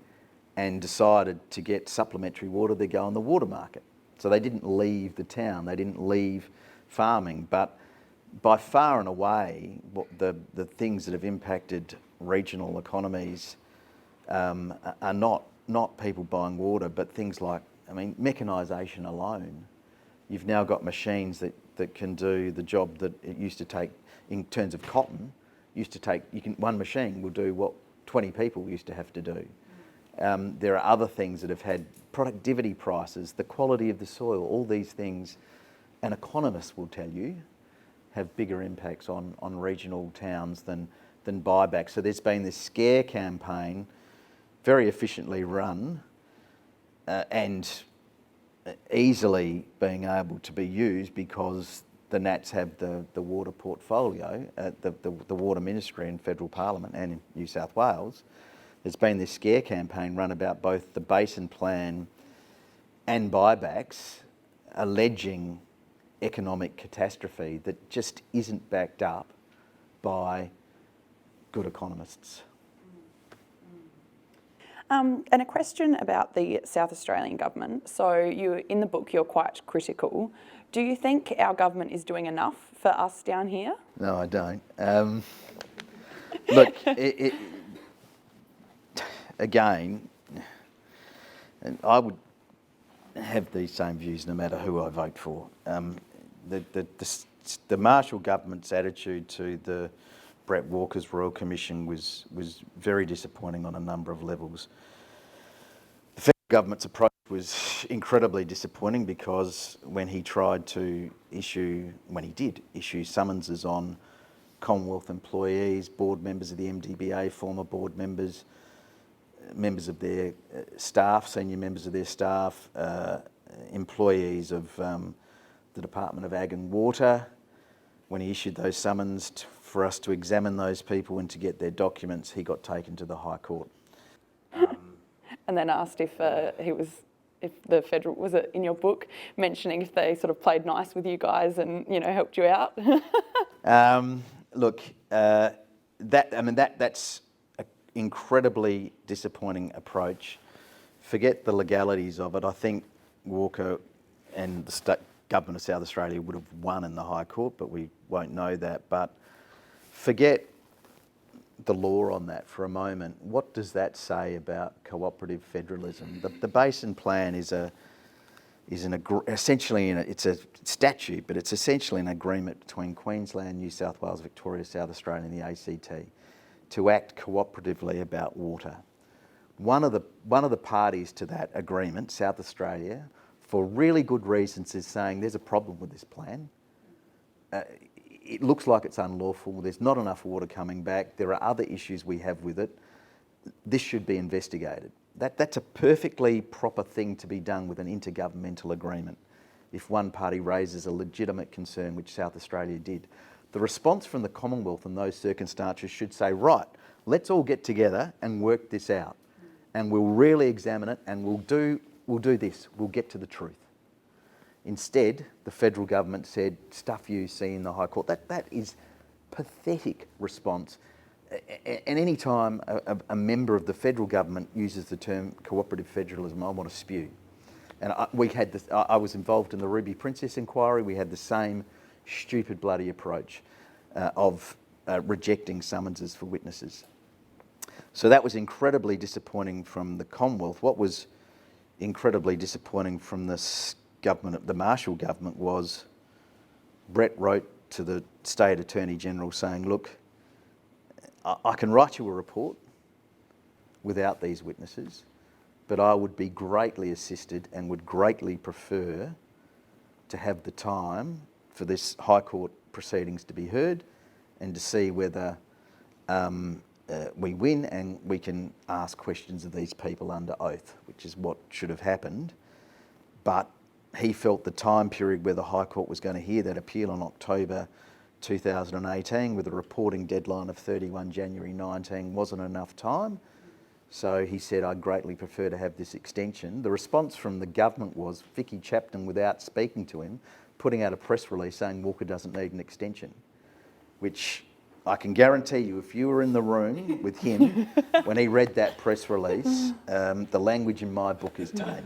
and decided to get supplementary water, they go on the water market. So they didn't leave the town, they didn't leave farming, but by far and away, the things that have impacted regional economies are not people buying water, but things like, mechanisation alone. You've now got machines that can do the job that it used to take in terms of cotton. One machine will do what 20 people used to have to do. There are other things that have had productivity prices, the quality of the soil, all these things, and economists will tell you, have bigger impacts on regional towns than buyback. So there's been this scare campaign, very efficiently run, and easily being able to be used because the Nats have the water portfolio, the water ministry in federal parliament and in New South Wales. There's been this scare campaign run about both the basin plan and buybacks, alleging economic catastrophe that just isn't backed up by good economists. And a question about the South Australian government. So in the book, you're quite critical. Do you think our government is doing enough for us down here? No, I don't. Look, again, I would have these same views no matter who I vote for. The Marshall government's attitude to the Brett Walker's Royal Commission was very disappointing on a number of levels. The federal government's approach was incredibly disappointing because when he did issue summonses on Commonwealth employees, board members of the MDBA, former board members, members of their staff, senior members of their staff, employees of the Department of Ag and Water, when he issued those summons for us to examine those people and to get their documents, he got taken to the High Court. And then asked if the federal, was it in your book, mentioning if they sort of played nice with you guys and, helped you out? Look, that's an incredibly disappointing approach. Forget the legalities of it. I think Walker and the state government of South Australia would have won in the High Court, but we won't know that. But forget the law on that for a moment. What does that say about cooperative federalism? The Basin Plan it's a statute, but it's essentially an agreement between Queensland, New South Wales, Victoria, South Australia and the ACT to act cooperatively about water. One of the parties to that agreement, South Australia, for really good reasons, is saying there's a problem with this plan. It looks like it's unlawful. There's not enough water coming back. There are other issues we have with it. This should be investigated. That's a perfectly proper thing to be done with an intergovernmental agreement if one party raises a legitimate concern, which South Australia did. The response from the Commonwealth in those circumstances should say, right, let's all get together and work this out. And we'll really examine it and we'll do this. We'll get to the truth. Instead, the federal government said, stuff you see in the High Court. That is pathetic response. And any time a member of the federal government uses the term cooperative federalism, I want to spew. And I was involved in the Ruby Princess inquiry. We had the same stupid bloody approach of rejecting summonses for witnesses. So that was incredibly disappointing from the Commonwealth. What was incredibly disappointing from this government, the Marshall government, was Brett wrote to the State Attorney General saying, look, I can write you a report without these witnesses, but I would be greatly assisted and would greatly prefer to have the time for this High Court proceedings to be heard and to see whether we win and we can ask questions of these people under oath, which is what should have happened. But he felt the time period where the High Court was going to hear that appeal on October 2018 with a reporting deadline of 31 January 19 wasn't enough time. So he said, I'd greatly prefer to have this extension. The response from the government was Vicky Chapman, without speaking to him, putting out a press release saying Walker doesn't need an extension, which I can guarantee you, if you were in the room with him when he read that press release, the language in my book is tame.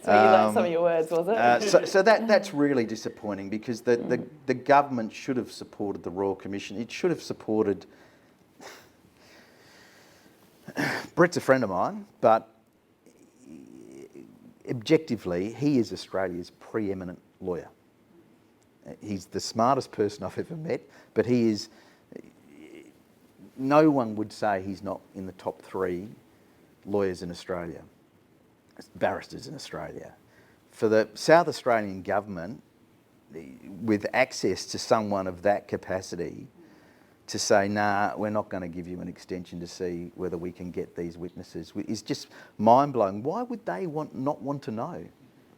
So you learned some of your words, was it? So that's really disappointing because the government should have supported the Royal Commission. It should have supported Brett's a friend of mine, but objectively, he is Australia's preeminent lawyer. He's the smartest person I've ever met, but he is... No one would say he's not in the top 3 lawyers in Australia, barristers in Australia. For the South Australian government, with access to someone of that capacity, to say, nah, we're not going to give you an extension to see whether we can get these witnesses, is just mind-blowing. Why would they not want to know?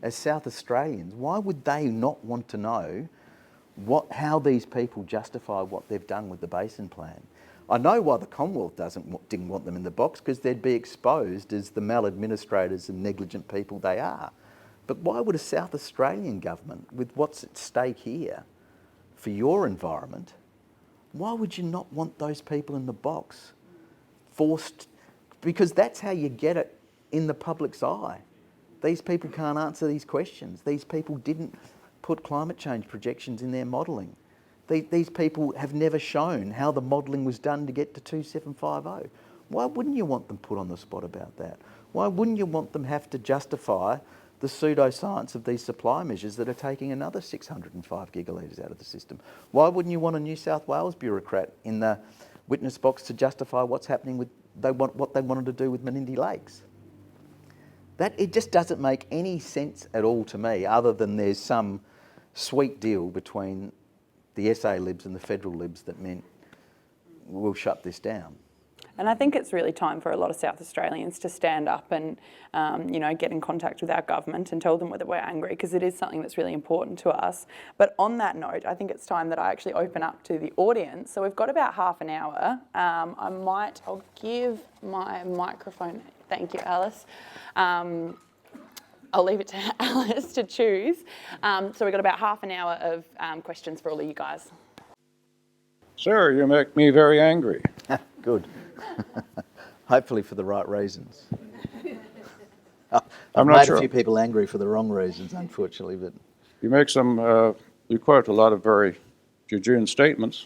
As South Australians, why would they not want to know how these people justify what they've done with the basin plan? I know why the Commonwealth didn't want them in the box, because they'd be exposed as the maladministrators and negligent people they are. But why would a South Australian government, with what's at stake here for your environment, why would you not want those people in the box? Forced, because that's how you get it in the public's eye. These people can't answer these questions. These people didn't put climate change projections in their modelling. These people have never shown how the modelling was done to get to 2750. Why wouldn't you want them put on the spot about that? Why wouldn't you want them have to justify the pseudoscience of these supply measures that are taking another 605 gigalitres out of the system? Why wouldn't you want a New South Wales bureaucrat in the witness box to justify what's happening with what they wanted to do with Menindee Lakes? It just doesn't make any sense at all to me, other than there's some sweet deal between the SA Libs and the federal Libs that meant we'll shut this down. And I think it's really time for a lot of South Australians to stand up and, get in contact with our government and tell them whether we're angry, because it is something that's really important to us. But on that note, I think it's time that I actually open up to the audience. So we've got about half an hour. I'll give my microphone. Thank you, Alice. I'll leave it to Alice to choose. So we've got about half an hour of questions for all of you guys. Sir, you make me very angry. Good. Hopefully for the right reasons. I've I'm not made sure. a few people angry for the wrong reasons, unfortunately, but... You make you quote a lot of very jejune statements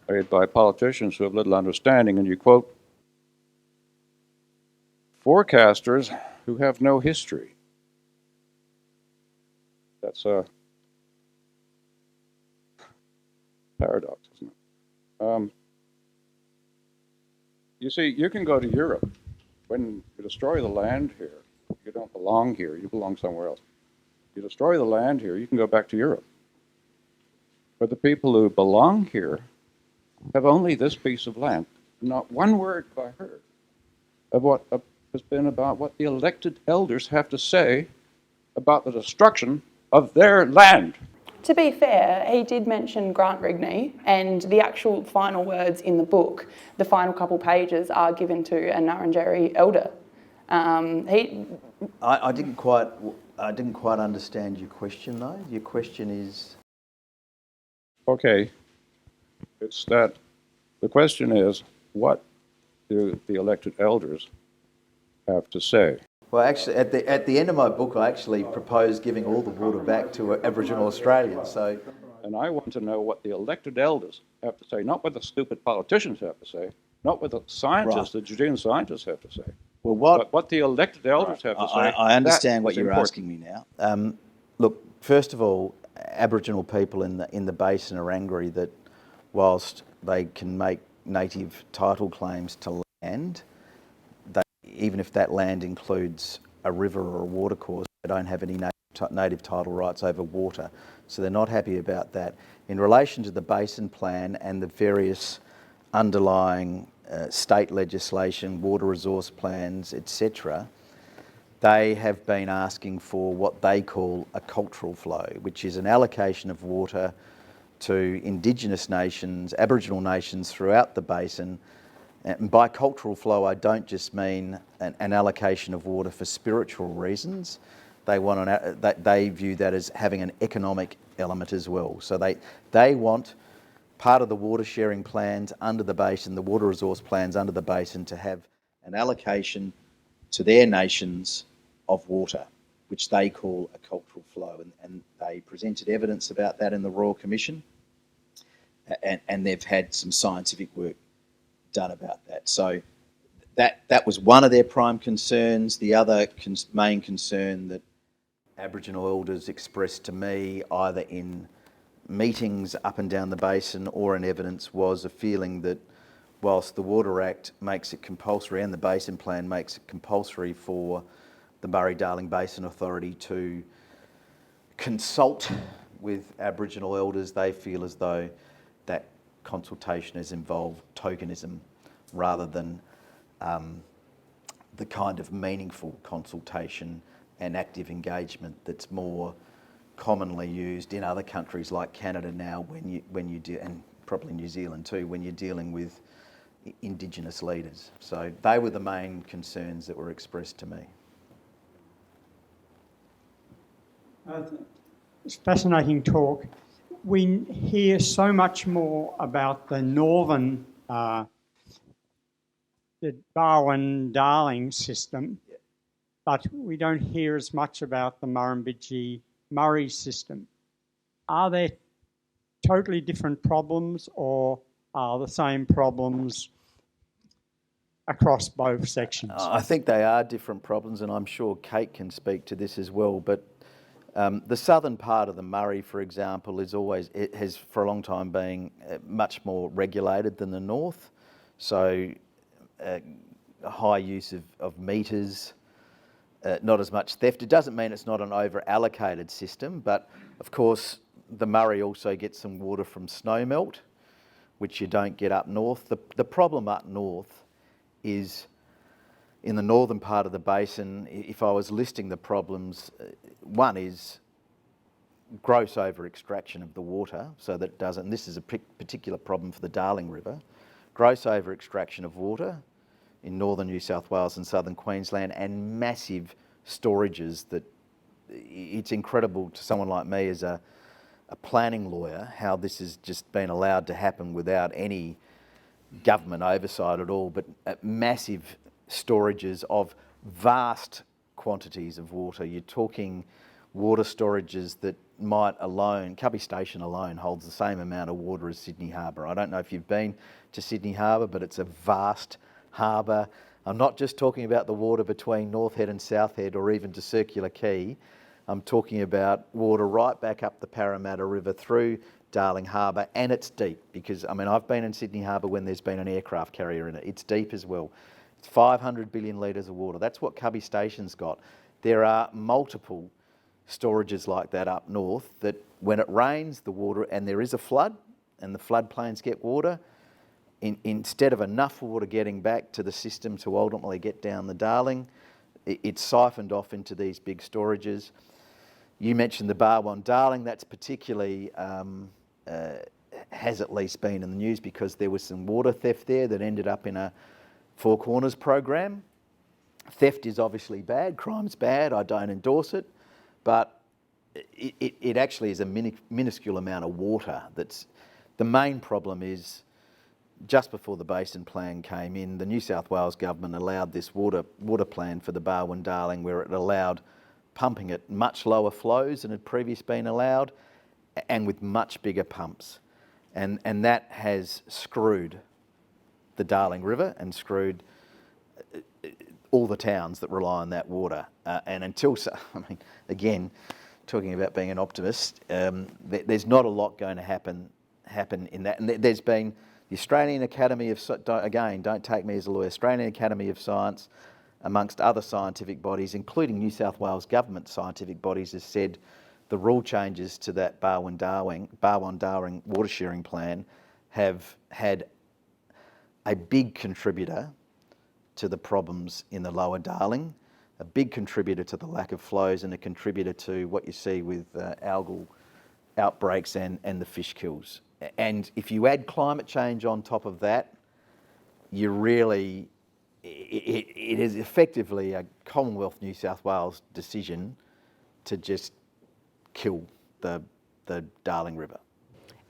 made by politicians who have little understanding, and you quote forecasters who have no history. That's a paradox, isn't it? You see, you can go to Europe. When you destroy the land here, you don't belong here, you belong somewhere else. You destroy the land here, you can go back to Europe. But the people who belong here have only this piece of land. Not one word have I heard of what has been about what the elected elders have to say about the destruction of their land. To be fair, he did mention Grant Rigney, and the actual final words in the book, the final couple pages, are given to a Nurrunjeri elder. I didn't quite understand your question, though. Your question is... Okay, it's that the question is, what do the elected elders have to say? Well, actually, at the end of my book, I actually propose giving all the water back to Aboriginal Australians. So, and I want to know what the elected elders have to say, not what the stupid politicians have to say, not what the scientists, right. the Judean scientists have to say. Well, But what the elected elders have to say. I understand what you're important. asking me now. Look, first of all, Aboriginal people in the basin are angry that whilst they can make native title claims to land, even if that land includes a river or a watercourse, they don't have any native title rights over water. So they're not happy about that. In relation to the basin plan and the various underlying state legislation, water resource plans, etc., they have been asking for what they call a cultural flow, which is an allocation of water to Indigenous nations, Aboriginal nations throughout the basin. And by cultural flow, I don't just mean an allocation of water for spiritual reasons. They view that as having an economic element as well. So they want part of the water sharing plans under the basin, the water resource plans under the basin, to have an allocation to their nations of water, which they call a cultural flow. And they presented evidence about that in the Royal Commission, and they've had some scientific work done about that. So that was one of their prime concerns. The other main concern that Aboriginal elders expressed to me, either in meetings up and down the basin or in evidence, was a feeling that whilst the Water Act makes it compulsory and the Basin Plan makes it compulsory for the Murray-Darling Basin Authority to consult with Aboriginal elders, they feel as though that consultation has involved tokenism rather than the kind of meaningful consultation and active engagement that's more commonly used in other countries like Canada now when you do, and probably New Zealand too, when you're dealing with Indigenous leaders. So they were the main concerns that were expressed to me. It's fascinating talk. We hear so much more about the northern, the Barwon-Darling system, but we don't hear as much about the Murrumbidgee-Murray system. Are there totally different problems, or are the same problems across both sections? I think they are different problems, and I'm sure Kate can speak to this as well, but the southern part of the Murray, for example, it has for a long time been much more regulated than the north. So a high use of meters, not as much theft. It doesn't mean it's not an over-allocated system, but of course the Murray also gets some water from snowmelt, which you don't get up north. The problem up north is in the northern part of the basin. If I was listing the problems, one is gross over-extraction of the water, so that it doesn't, and this is a particular problem for the Darling River, gross over-extraction of water in northern New South Wales and southern Queensland, and massive storages that it's incredible to someone like me as a planning lawyer how this has just been allowed to happen without any government oversight at all, but massive storages of vast quantities of water. You're talking water storages that might alone, Cubby Station alone holds the same amount of water as Sydney Harbour. I don't know if you've been to Sydney Harbour, but it's a vast harbour. I'm not just talking about the water between North Head and South Head or even to Circular Quay. I'm talking about water right back up the Parramatta River through Darling Harbour, and it's deep because, I mean, I've been in Sydney Harbour when there's been an aircraft carrier in it. It's deep as well. It's 500 billion litres of water. That's what Cubby Station's got. There are multiple storages like that up north that when it rains, the water, and there is a flood, and the floodplains get water, instead of enough water getting back to the system to ultimately get down the Darling, it's siphoned off into these big storages. You mentioned the Barwon-Darling. That's particularly has at least been in the news because there was some water theft there that ended up in a Four Corners program. Theft is obviously bad, crime's bad, I don't endorse it, but it actually is a minuscule amount of water. That's the main problem. Is just before the Basin Plan came in, the New South Wales government allowed this water plan for the Barwon-Darling, where it allowed pumping at much lower flows than had previously been allowed, and with much bigger pumps, and that has screwed the Darling River and screwed all the towns that rely on that water. And until, I mean, again, talking about being an optimist, there's not a lot going to happen in that. And there's been the Australian Academy of, again, don't take me as a lawyer, Australian Academy of Science, amongst other scientific bodies, including New South Wales government scientific bodies, has said the rule changes to that Barwon-Darling water sharing plan have had a big contributor to the problems in the lower Darling, a big contributor to the lack of flows, and a contributor to what you see with algal outbreaks and the fish kills. And if you add climate change on top of that, you really, it is effectively a Commonwealth New South Wales decision to just kill the Darling River.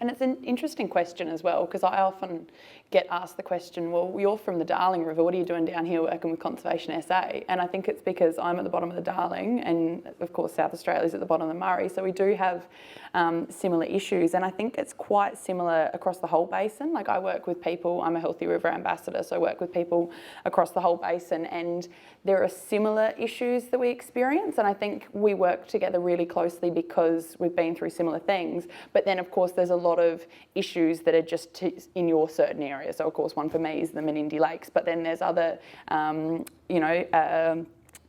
And it's an interesting question as well, because I often get asked the question, well, you're from the Darling River, what are you doing down here working with Conservation SA? And I think it's because I'm at the bottom of the Darling, and of course South Australia's at the bottom of the Murray, so we do have similar issues. And I think it's quite similar across the whole basin. Like, I work with people, I'm a Healthy River ambassador, so I work with people across the whole basin, and there are similar issues that we experience. And I think we work together really closely because we've been through similar things. But then, of course, there's a lot of issues that are just in your certain area. So, of course, one for me is the Menindee Lakes, but then there's other,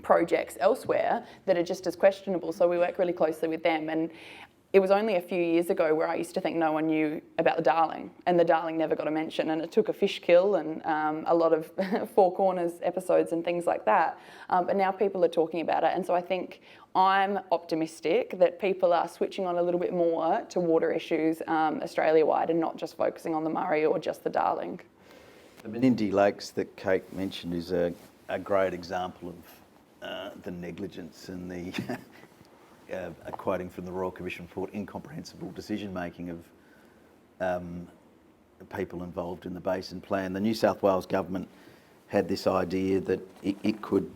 projects elsewhere that are just as questionable. So we work really closely with them. And it was only a few years ago where I used to think no one knew about the Darling, and the Darling never got a mention, and it took a fish kill and a lot of Four Corners episodes and things like that. But now people are talking about it, and so I think I'm optimistic that people are switching on a little bit more to water issues Australia-wide, and not just focusing on the Murray or just the Darling. The Menindee Lakes that Kate mentioned is a great example of the negligence and the quoting from the Royal Commission report, incomprehensible decision-making of people involved in the basin plan. The New South Wales government had this idea that it could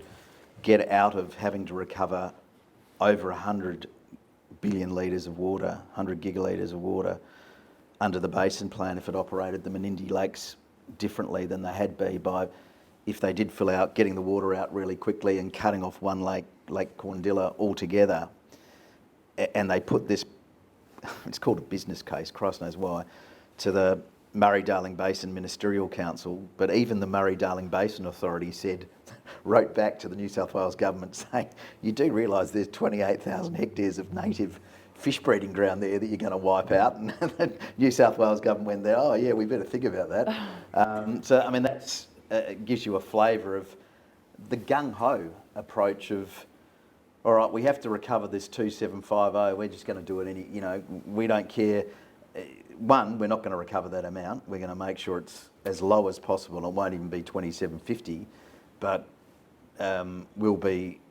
get out of having to recover over 100 billion litres of water, 100 gigalitres of water under the basin plan if it operated the Menindee Lakes differently than they had been by, if they did fill out, getting the water out really quickly and cutting off one lake, Lake Corndilla, altogether. And they put this, it's called a business case, Christ knows why, to the Murray-Darling Basin Ministerial Council. But even the Murray-Darling Basin Authority wrote back to the New South Wales government saying, you do realise there's 28,000 hectares of native fish breeding ground there that you're going to wipe out? And the New South Wales government went there, oh yeah, we better think about that. So, I mean, that's gives you a flavour of the gung-ho approach of, all right, we have to recover this 2750, we're just going to do it we don't care. One, we're not going to recover that amount. We're going to make sure it's as low as possible. It won't even be 2750, but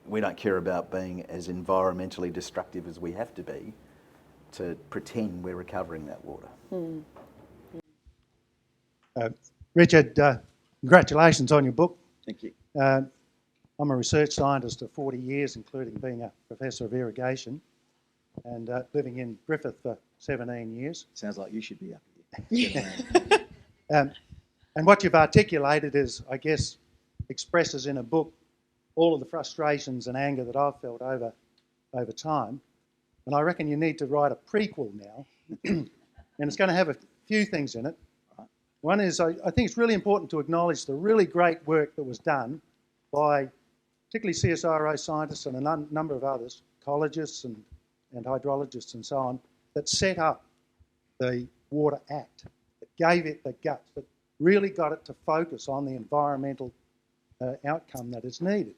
we don't care about being as environmentally destructive as we have to be to pretend we're recovering that water. Richard, congratulations on your book. Thank you. I'm a research scientist of 40 years, including being a professor of irrigation, and living in Griffith for 17 years. Sounds like you should be up here. And what you've articulated is, I guess, expresses in a book all of the frustrations and anger that I've felt over time. And I reckon you need to write a prequel now, and it's going to have a few things in it. One is, I think it's really important to acknowledge the really great work that was done by particularly CSIRO scientists and a number of others, ecologists and hydrologists and so on, that set up the Water Act, that gave it the guts, that really got it to focus on the environmental outcome that is needed.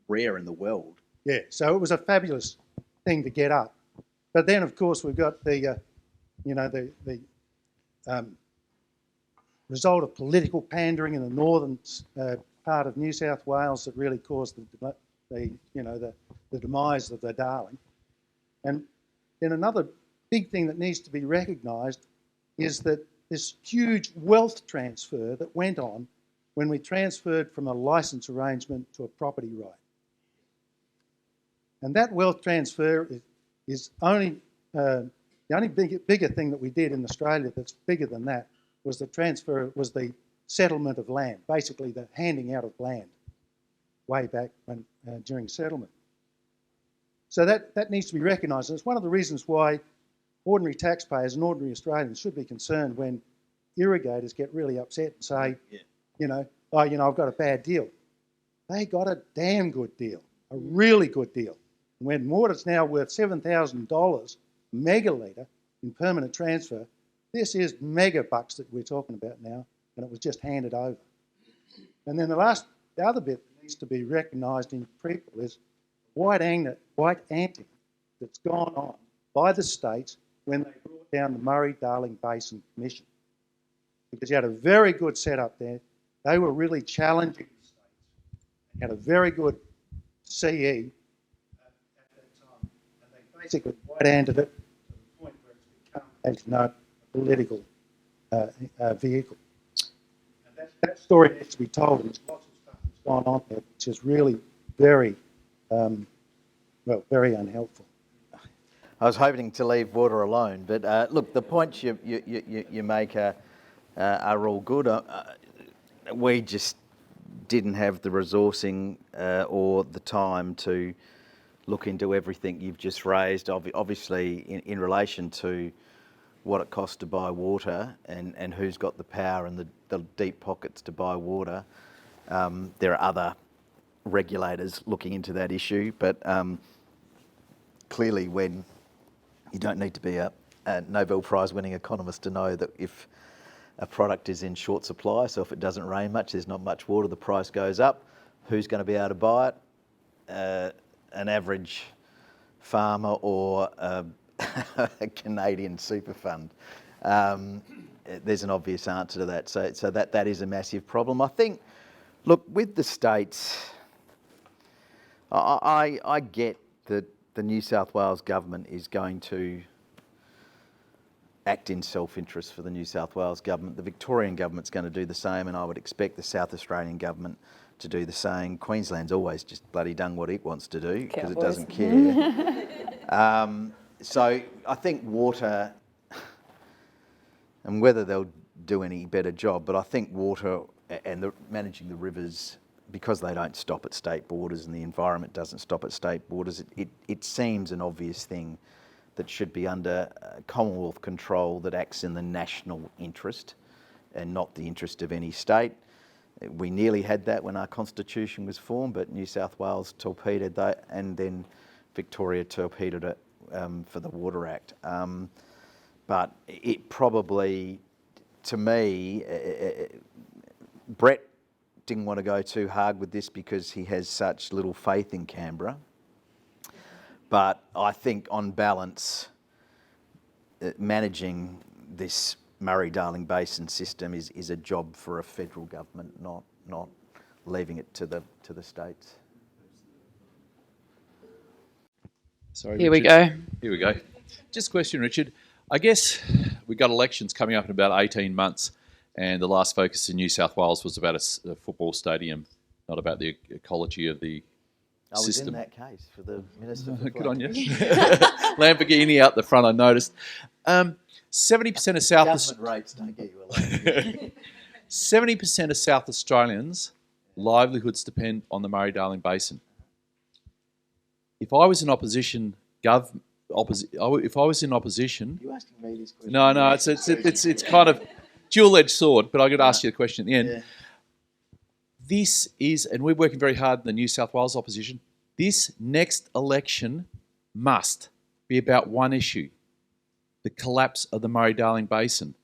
Rare in the world. Yeah, so it was a fabulous thing to get up. But then, of course, we've got the result of political pandering in the northern part of New South Wales that really caused the demise of the Darling. And then another big thing that needs to be recognised is that this huge wealth transfer that went on when we transferred from a licence arrangement to a property right. And that wealth transfer is only, the only bigger thing that we did in Australia that's bigger than that was the settlement of land, basically the handing out of land way back when, during settlement. So that needs to be recognised. And it's one of the reasons why ordinary taxpayers and ordinary Australians should be concerned when irrigators get really upset and say, I've got a bad deal. They got a damn good deal, a really good deal. When water's now worth $7,000 megalitre in permanent transfer, this is mega bucks that we're talking about now, and it was just handed over. And then the other bit that needs to be recognised in prequel is white ante that's gone on by the states when they brought down the Murray-Darling Basin Commission. because you had a very good setup there. They were really challenging the states. Had a very good CE at that time, and they basically white-handed it to the point where it's become, as you know, a political vehicle. And that story needs to be told, and there's lots of stuff that's gone on there, which is really very, very unhelpful. I was hoping to leave water alone, but look, the points you make are all good. We just didn't have the resourcing or the time to look into everything you've just raised. Obviously, in relation to what it costs to buy water and who's got the power and the deep pockets to buy water, there are other regulators looking into that issue, but clearly when you don't need to be a Nobel Prize winning economist to know that if a product is in short supply, so if it doesn't rain much, there's not much water, the price goes up. Who's going to be able to buy it? An average farmer or a Canadian super fund. There's an obvious answer to that. So that is a massive problem. I think, look, with the states, I get that the New South Wales government is going to act in self-interest for the New South Wales government. The Victorian government's going to do the same, and I would expect the South Australian government to do the same. Queensland's always just bloody done what it wants to do because it doesn't care. So I think water, and whether they'll do any better job, but I think water and managing the rivers, because they don't stop at state borders and the environment doesn't stop at state borders, it seems an obvious thing that should be under Commonwealth control that acts in the national interest and not the interest of any state. We nearly had that when our constitution was formed, but New South Wales torpedoed that, and then Victoria torpedoed it for the Water Act. But it probably, to me, Brett didn't want to go too hard with this because he has such little faith in Canberra. But I think on balance, managing this Murray-Darling Basin system is a job for a federal government, not leaving it to the states. Sorry, Here Richard. we go. Here we go. Just a question, Richard. I guess we've got elections coming up in about 18 months, and the last focus in New South Wales was about a football stadium, not about the ecology of the I was system. in that case for the Minister for Good on you. Lamborghini out the front, I noticed. 70% of South Government rates don't get you elected. 70% of South Australians' livelihoods depend on the Murray-Darling Basin. If I was in opposition, if I was in opposition, Are you asking me this question? no, it's kind of dual-edged sword. But I'm going to ask you the question at the end. Yeah. This is, and we're working very hard in the New South Wales opposition. This next election must be about one issue: the collapse of the Murray-Darling Basin.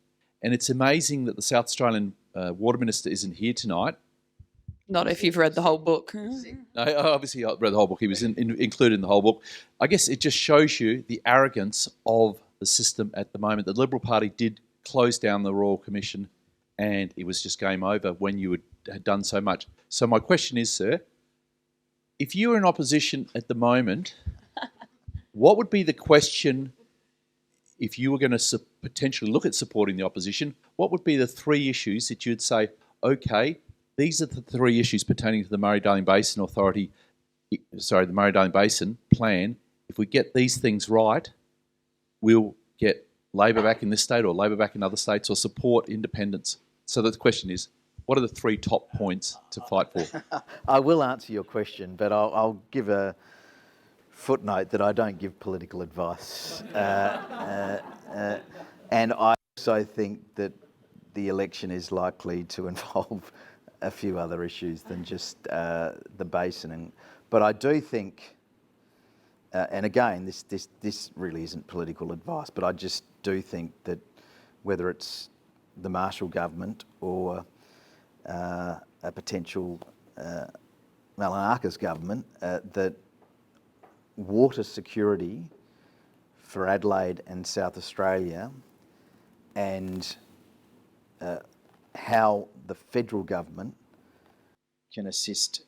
And it's amazing that the South Australian Water Minister isn't here tonight. Not if you've read the whole book. No, obviously I read the whole book. He was included in the whole book. I guess it just shows you the arrogance of the system at the moment. The Liberal Party did close down the Royal Commission, and it was just game over when you had done so much. So my question is, sir, if you were in opposition at the moment, what would be the question if you were going to potentially look at supporting the opposition? What would be the three issues that you'd say, okay, these are the three issues pertaining to the Murray-Darling Basin the Murray-Darling Basin plan. If we get these things right, we'll get Labor back in this state or Labor back in other states or support independence. So the question is, what are the three top points to fight for? I will answer your question, but I'll give a footnote that I don't give political advice. And I also think that the election is likely to involve a few other issues than just the basin. But I do think, and again, this really isn't political advice, but I just do think that whether it's the Marshall government or a potential Malanakis government, that water security for Adelaide and South Australia and how the federal government can assist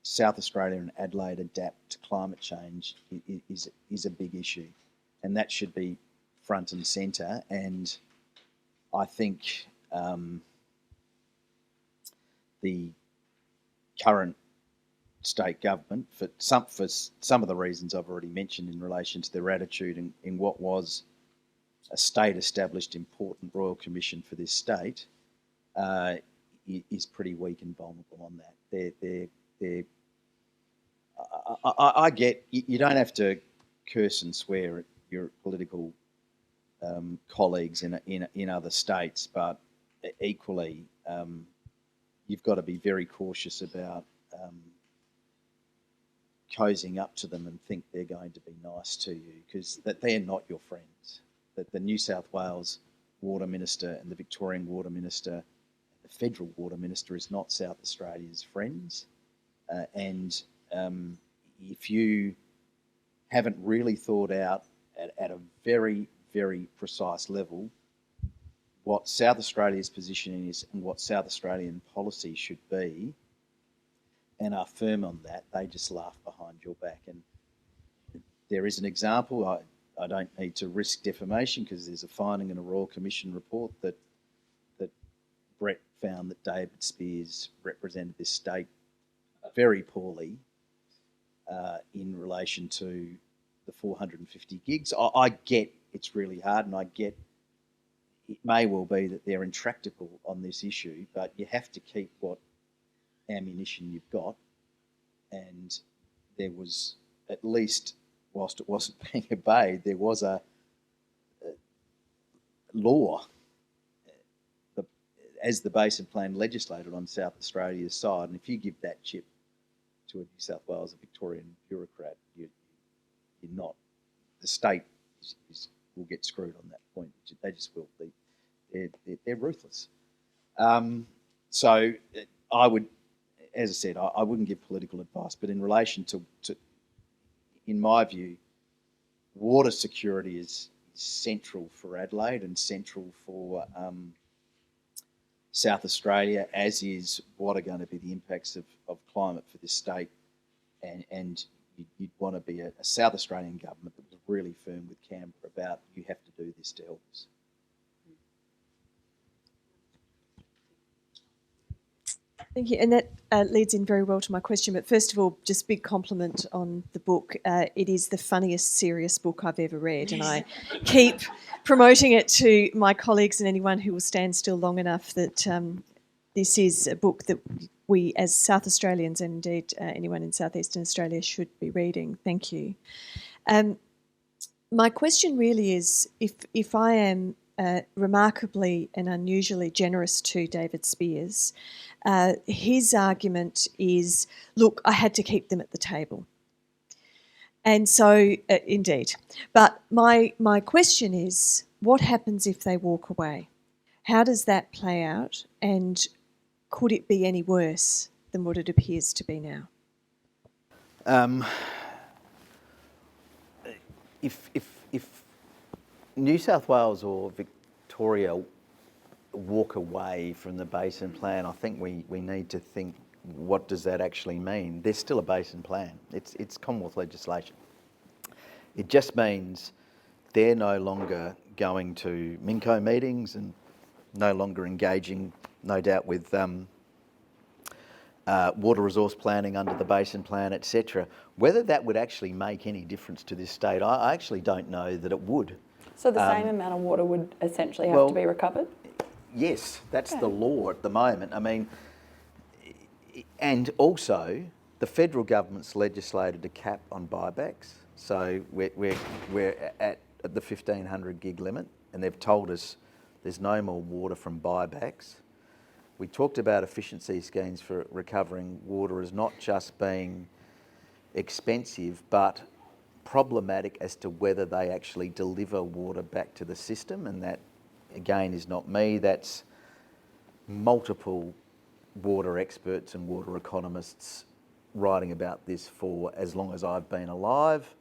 South Australia and Adelaide adapt to climate change is a big issue, and that should be front and centre. And I think the current state government, for some of the reasons I've already mentioned in relation to their attitude in what was a state-established important Royal Commission for this state, is pretty weak and vulnerable on that. I get you don't have to curse and swear at your political colleagues in other states, but equally you've got to be very cautious about cozying up to them and think they're going to be nice to you, because that they're not your friends. That the New South Wales Water Minister and the Victorian Water Minister, the Federal Water Minister, is not South Australia's friends. And if you haven't really thought out at a very, very precise level what South Australia's position is and what South Australian policy should be, and are firm on that, they just laugh behind your back. And there is an example. I don't need to risk defamation because there's a finding in a Royal Commission report that Brett found that David Spears represented this state very poorly in relation to the 450 gigs. I get it's really hard, and I get it may well be that they're intractable on this issue, but you have to keep what ammunition you've got. And there was, at least whilst it wasn't being obeyed, there was a law as the Basin Plan legislated on South Australia's side. And if you give that chip to a New South Wales or Victorian bureaucrat, you're not. The state will get screwed on that point. They just will be. They're ruthless. So I would, as I said, I wouldn't give political advice, but in relation to in my view, water security is central for Adelaide and central for South Australia, as is what are going to be the impacts of climate for this state. And you'd want to be a South Australian government that was really firm with Canberra about you have to do this to help us. Thank you. And that leads in very well to my question. But first of all, just big compliment on the book. It is the funniest serious book I've ever read. And I keep promoting it to my colleagues and anyone who will stand still long enough that this is a book that we as South Australians, and indeed anyone in Southeastern Australia, should be reading. Thank you. My question really is, if I am remarkably and unusually generous to David Spears, his argument is, look, I had to keep them at the table. And so, indeed. But my question is, what happens if they walk away? How does that play out? And could it be any worse than what it appears to be now? If New South Wales or Victoria walk away from the Basin Plan, I think we need to think, what does that actually mean? There's still a Basin Plan. It's Commonwealth legislation. It just means they're no longer going to Minco meetings and no longer engaging, no doubt, with water resource planning under the Basin Plan, etc. Whether that would actually make any difference to this state, I actually don't know that it would. So the same amount of water would essentially have to be recovered? Yes, that's the law at the moment. I mean, and also the federal government's legislated a cap on buybacks. So we're at the 1,500 gig limit, and they've told us there's no more water from buybacks. We talked about efficiency schemes for recovering water as not just being expensive, but problematic as to whether they actually deliver water back to the system. And that, again, is not me. That's multiple water experts and water economists writing about this for as long as I've been alive,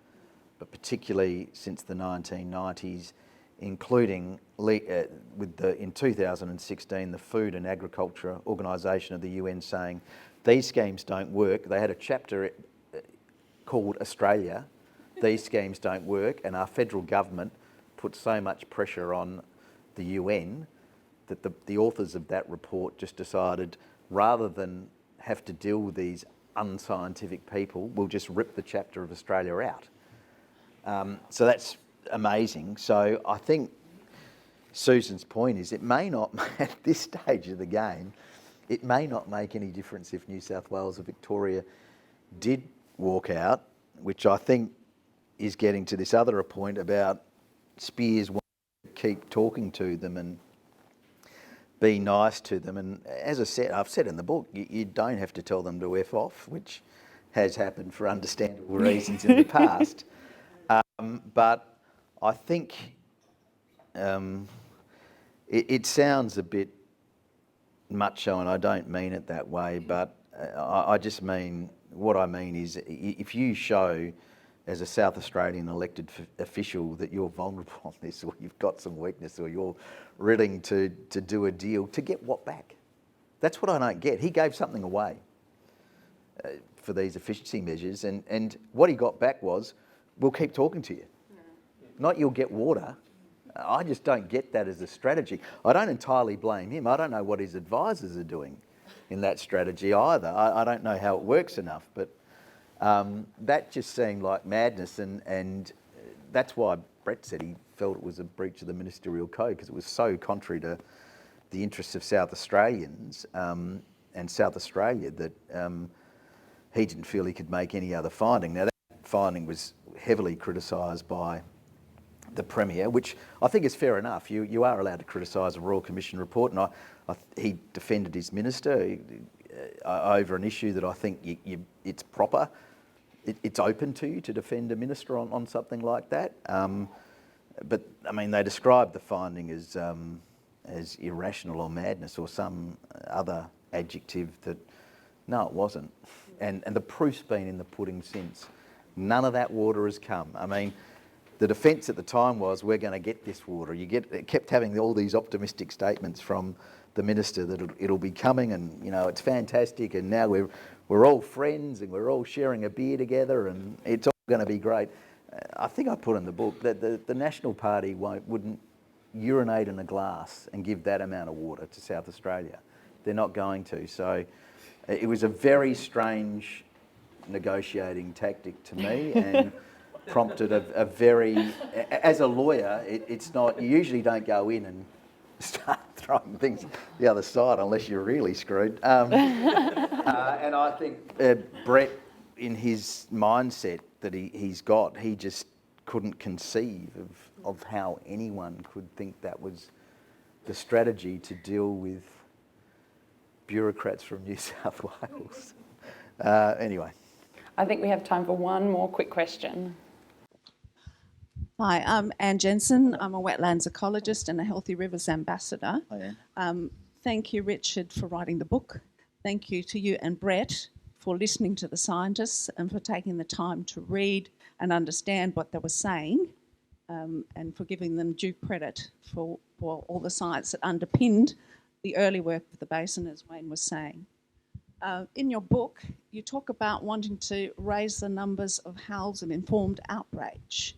but particularly since the 1990s, including in 2016 the Food and Agriculture Organisation of the UN saying these schemes don't work. They had a chapter called Australia, these schemes don't work, and our federal government put so much pressure on the UN that the authors of that report just decided, rather than have to deal with these unscientific people, we'll just rip the chapter of Australia out. So that's amazing. So I think Susan's point is it may not, at this stage of the game, it may not make any difference if New South Wales or Victoria did walk out, which I think is getting to this other point about Spears wanting to keep talking to them and be nice to them. And as I said, I've said in the book, you don't have to tell them to F off, which has happened for understandable reasons in the past. But I think it sounds a bit macho, and I don't mean it that way, but I just mean, what I mean is if you show as a South Australian elected official that you're vulnerable on this, or you've got some weakness, or you're willing to do a deal, to get what back? That's what I don't get. He gave something away for these efficiency measures, and what he got back was, we'll keep talking to you. Not you'll get water. I just don't get that as a strategy. I don't entirely blame him. I don't know what his advisors are doing in that strategy either. I don't know how it works enough, but that just seemed like madness, and that's why Brett said he felt it was a breach of the ministerial code, because it was so contrary to the interests of South Australians and South Australia that he didn't feel he could make any other finding. Now, that finding was heavily criticised by the Premier, which I think is fair enough. You are allowed to criticise a Royal Commission report, and he defended his minister over an issue that I think it's proper. It's open to you to defend a minister on something like that. But I mean, they described the finding as irrational or madness or some other adjective that, no, it wasn't. And the proof's been in the pudding since. None of that water has come. I mean, the defence at the time was, we're going to get this water. It kept having all these optimistic statements from the minister that it'll be coming, and it's fantastic, and now we're all friends and we're all sharing a beer together and it's all going to be great. I think I put in the book that the National Party wouldn't urinate in a glass and give that amount of water to South Australia. They're not going to. So it was a very strange negotiating tactic to me, and prompted a very, as a lawyer, it's not, you usually don't go in and start throwing things the other side unless you're really screwed. And I think Brett, in his mindset that he's got, he just couldn't conceive of how anyone could think that was the strategy to deal with bureaucrats from New South Wales. Anyway. I think we have time for one more quick question. Hi, I'm Anne Jensen. I'm a wetlands ecologist and a Healthy Rivers ambassador. Hi, Anne. Thank you, Richard, for writing the book. Thank you to you and Brett for listening to the scientists and for taking the time to read and understand what they were saying, and for giving them due credit for all the science that underpinned the early work of the basin, as Wayne was saying. In your book, you talk about wanting to raise the numbers of howls of informed outrage.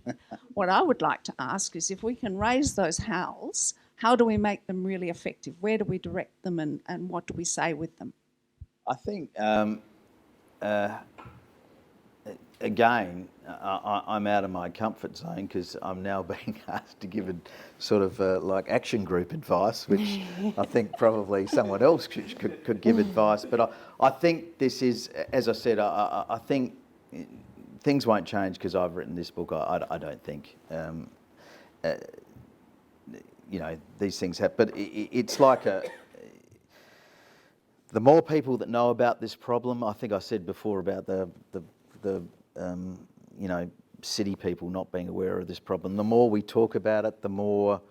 What I would like to ask is, if we can raise those howls, how do we make them really effective? Where do we direct them, and what do we say with them? I think, again, I'm out of my comfort zone because I'm now being asked to give a sort of like action group advice, which I think probably someone else could give advice. But I think this is, as I said, I think things won't change because I've written this book. I don't think. These things happen. But it's like the more people that know about this problem, I think I said before about the city people not being aware of this problem, the more we talk about it, the more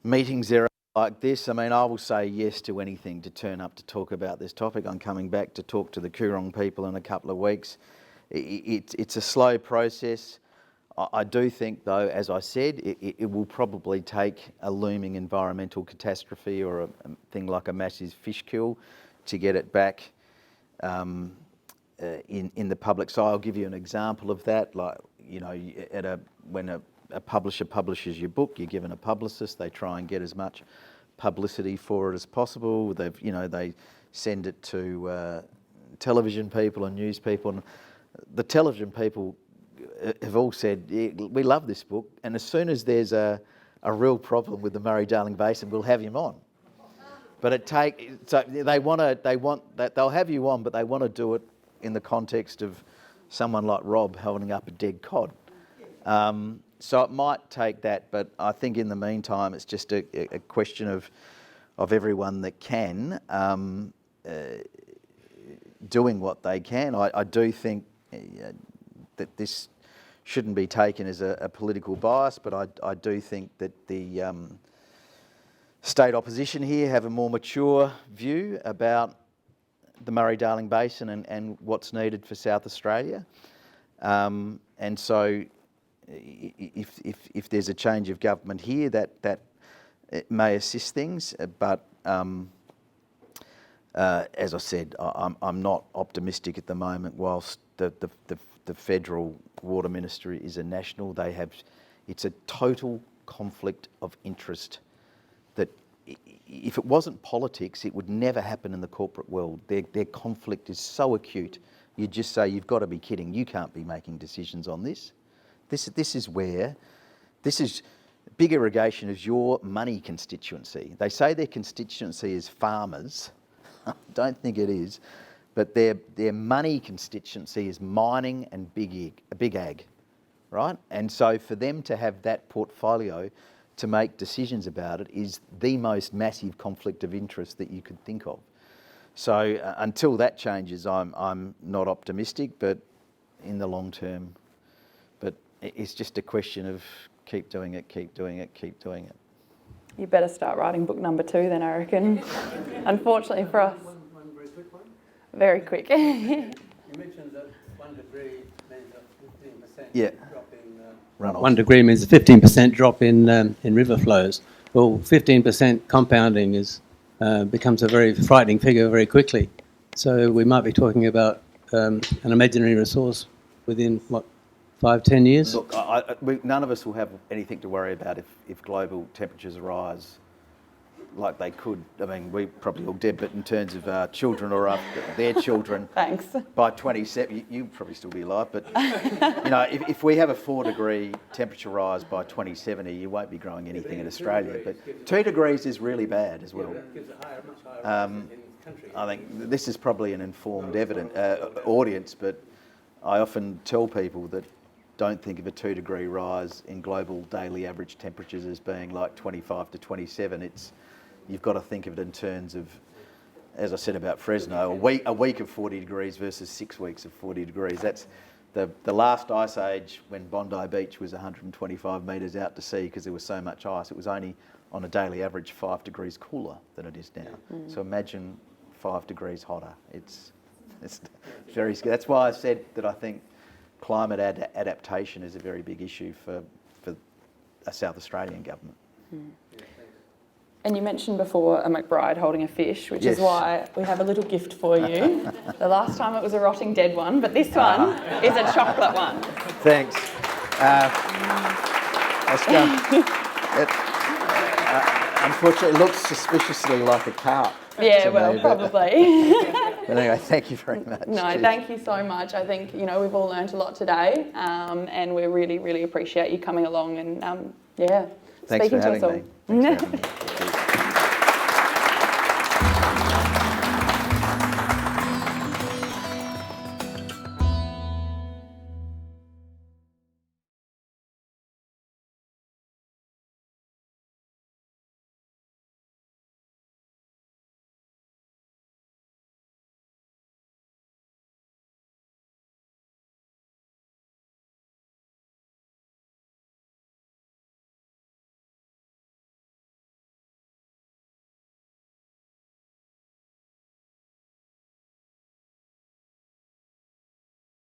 meetings there are like this. I mean, I will say yes to anything to turn up to talk about this topic. I'm coming back to talk to the Coorong people in a couple of weeks. It's a slow process. I do think, though, as I said, it will probably take a looming environmental catastrophe or a thing like a massive fish kill to get it back in the public. So I'll give you an example of that. Like, you know, when a publisher publishes your book, you're given a publicist. They try and get as much publicity for it as possible. They send it to television people and news people. And the television people have all said, yeah, we love this book, and as soon as there's a real problem with the Murray-Darling Basin, we'll have him on. But they'll have you on, but they want to do it in the context of someone like Rob holding up a dead cod. So it might take that, but I think in the meantime, it's just a question of everyone that can doing what they can. I do think that this shouldn't be taken as a political bias, but I do think that the state opposition here have a more mature view about the Murray-Darling Basin and what's needed for South Australia. And so if there's a change of government here, that it may assist things, but as I said, I'm not optimistic at the moment. Whilst the federal water ministry is a national, it's a total conflict of interest that if it wasn't politics, it would never happen in the corporate world. Their conflict is so acute, you'd just say, you've got to be kidding. You can't be making decisions on this. This is big irrigation is your money constituency. They say their constituency is farmers. I don't think it is. But their money constituency is mining and big ag, right? And so for them to have that portfolio to make decisions about it is the most massive conflict of interest that you could think of. So until that changes, I'm not optimistic, but in the long term. But it's just a question of keep doing it, keep doing it, keep doing it. You better start writing book number 2 then, I reckon. Unfortunately for us. One very quick one. Very quick. You mentioned that 1 degree means a 15% drop in runoff. 1 degree means a 15% drop in river flows. Well, 15% compounding becomes a very frightening figure very quickly. So we might be talking about an imaginary resource within, 5-10 years? Look, none of us will have anything to worry about if global temperatures rise like they could. I mean, we probably all dead, but in terms of our children or their children, Thanks. By 27, you'll probably still be alive, but if we have a 4 degree temperature rise by 2070, you won't be growing anything in Australia. But 2 degrees is really bad as well. I think this is probably an informed audience, but I often tell people that don't think of a 2 degree rise in global daily average temperatures as being like 25 to 27. You've got to think of it in terms of, as I said about Fresno, a week of 40 degrees versus 6 weeks of 40 degrees. That's the last ice age when Bondi Beach was 125 metres out to sea because there was so much ice. It was only on a daily average 5 degrees cooler than it is now. So imagine 5 degrees hotter. It's very scary. That's why I said that I think climate adaptation is a very big issue for a South Australian government. And you mentioned before a McBride holding a fish, which is why we have a little gift for you. The last time it was a rotting dead one, but this one is a chocolate one. Thanks. Unfortunately, it looks suspiciously like a carp. Yeah, well, probably. But anyway, thank you very much. No, Cheers. Thank you so much. I think, we've all learned a lot today, and we really, really appreciate you coming along and, Thanks speaking for to us having all. me. Thanks for having me.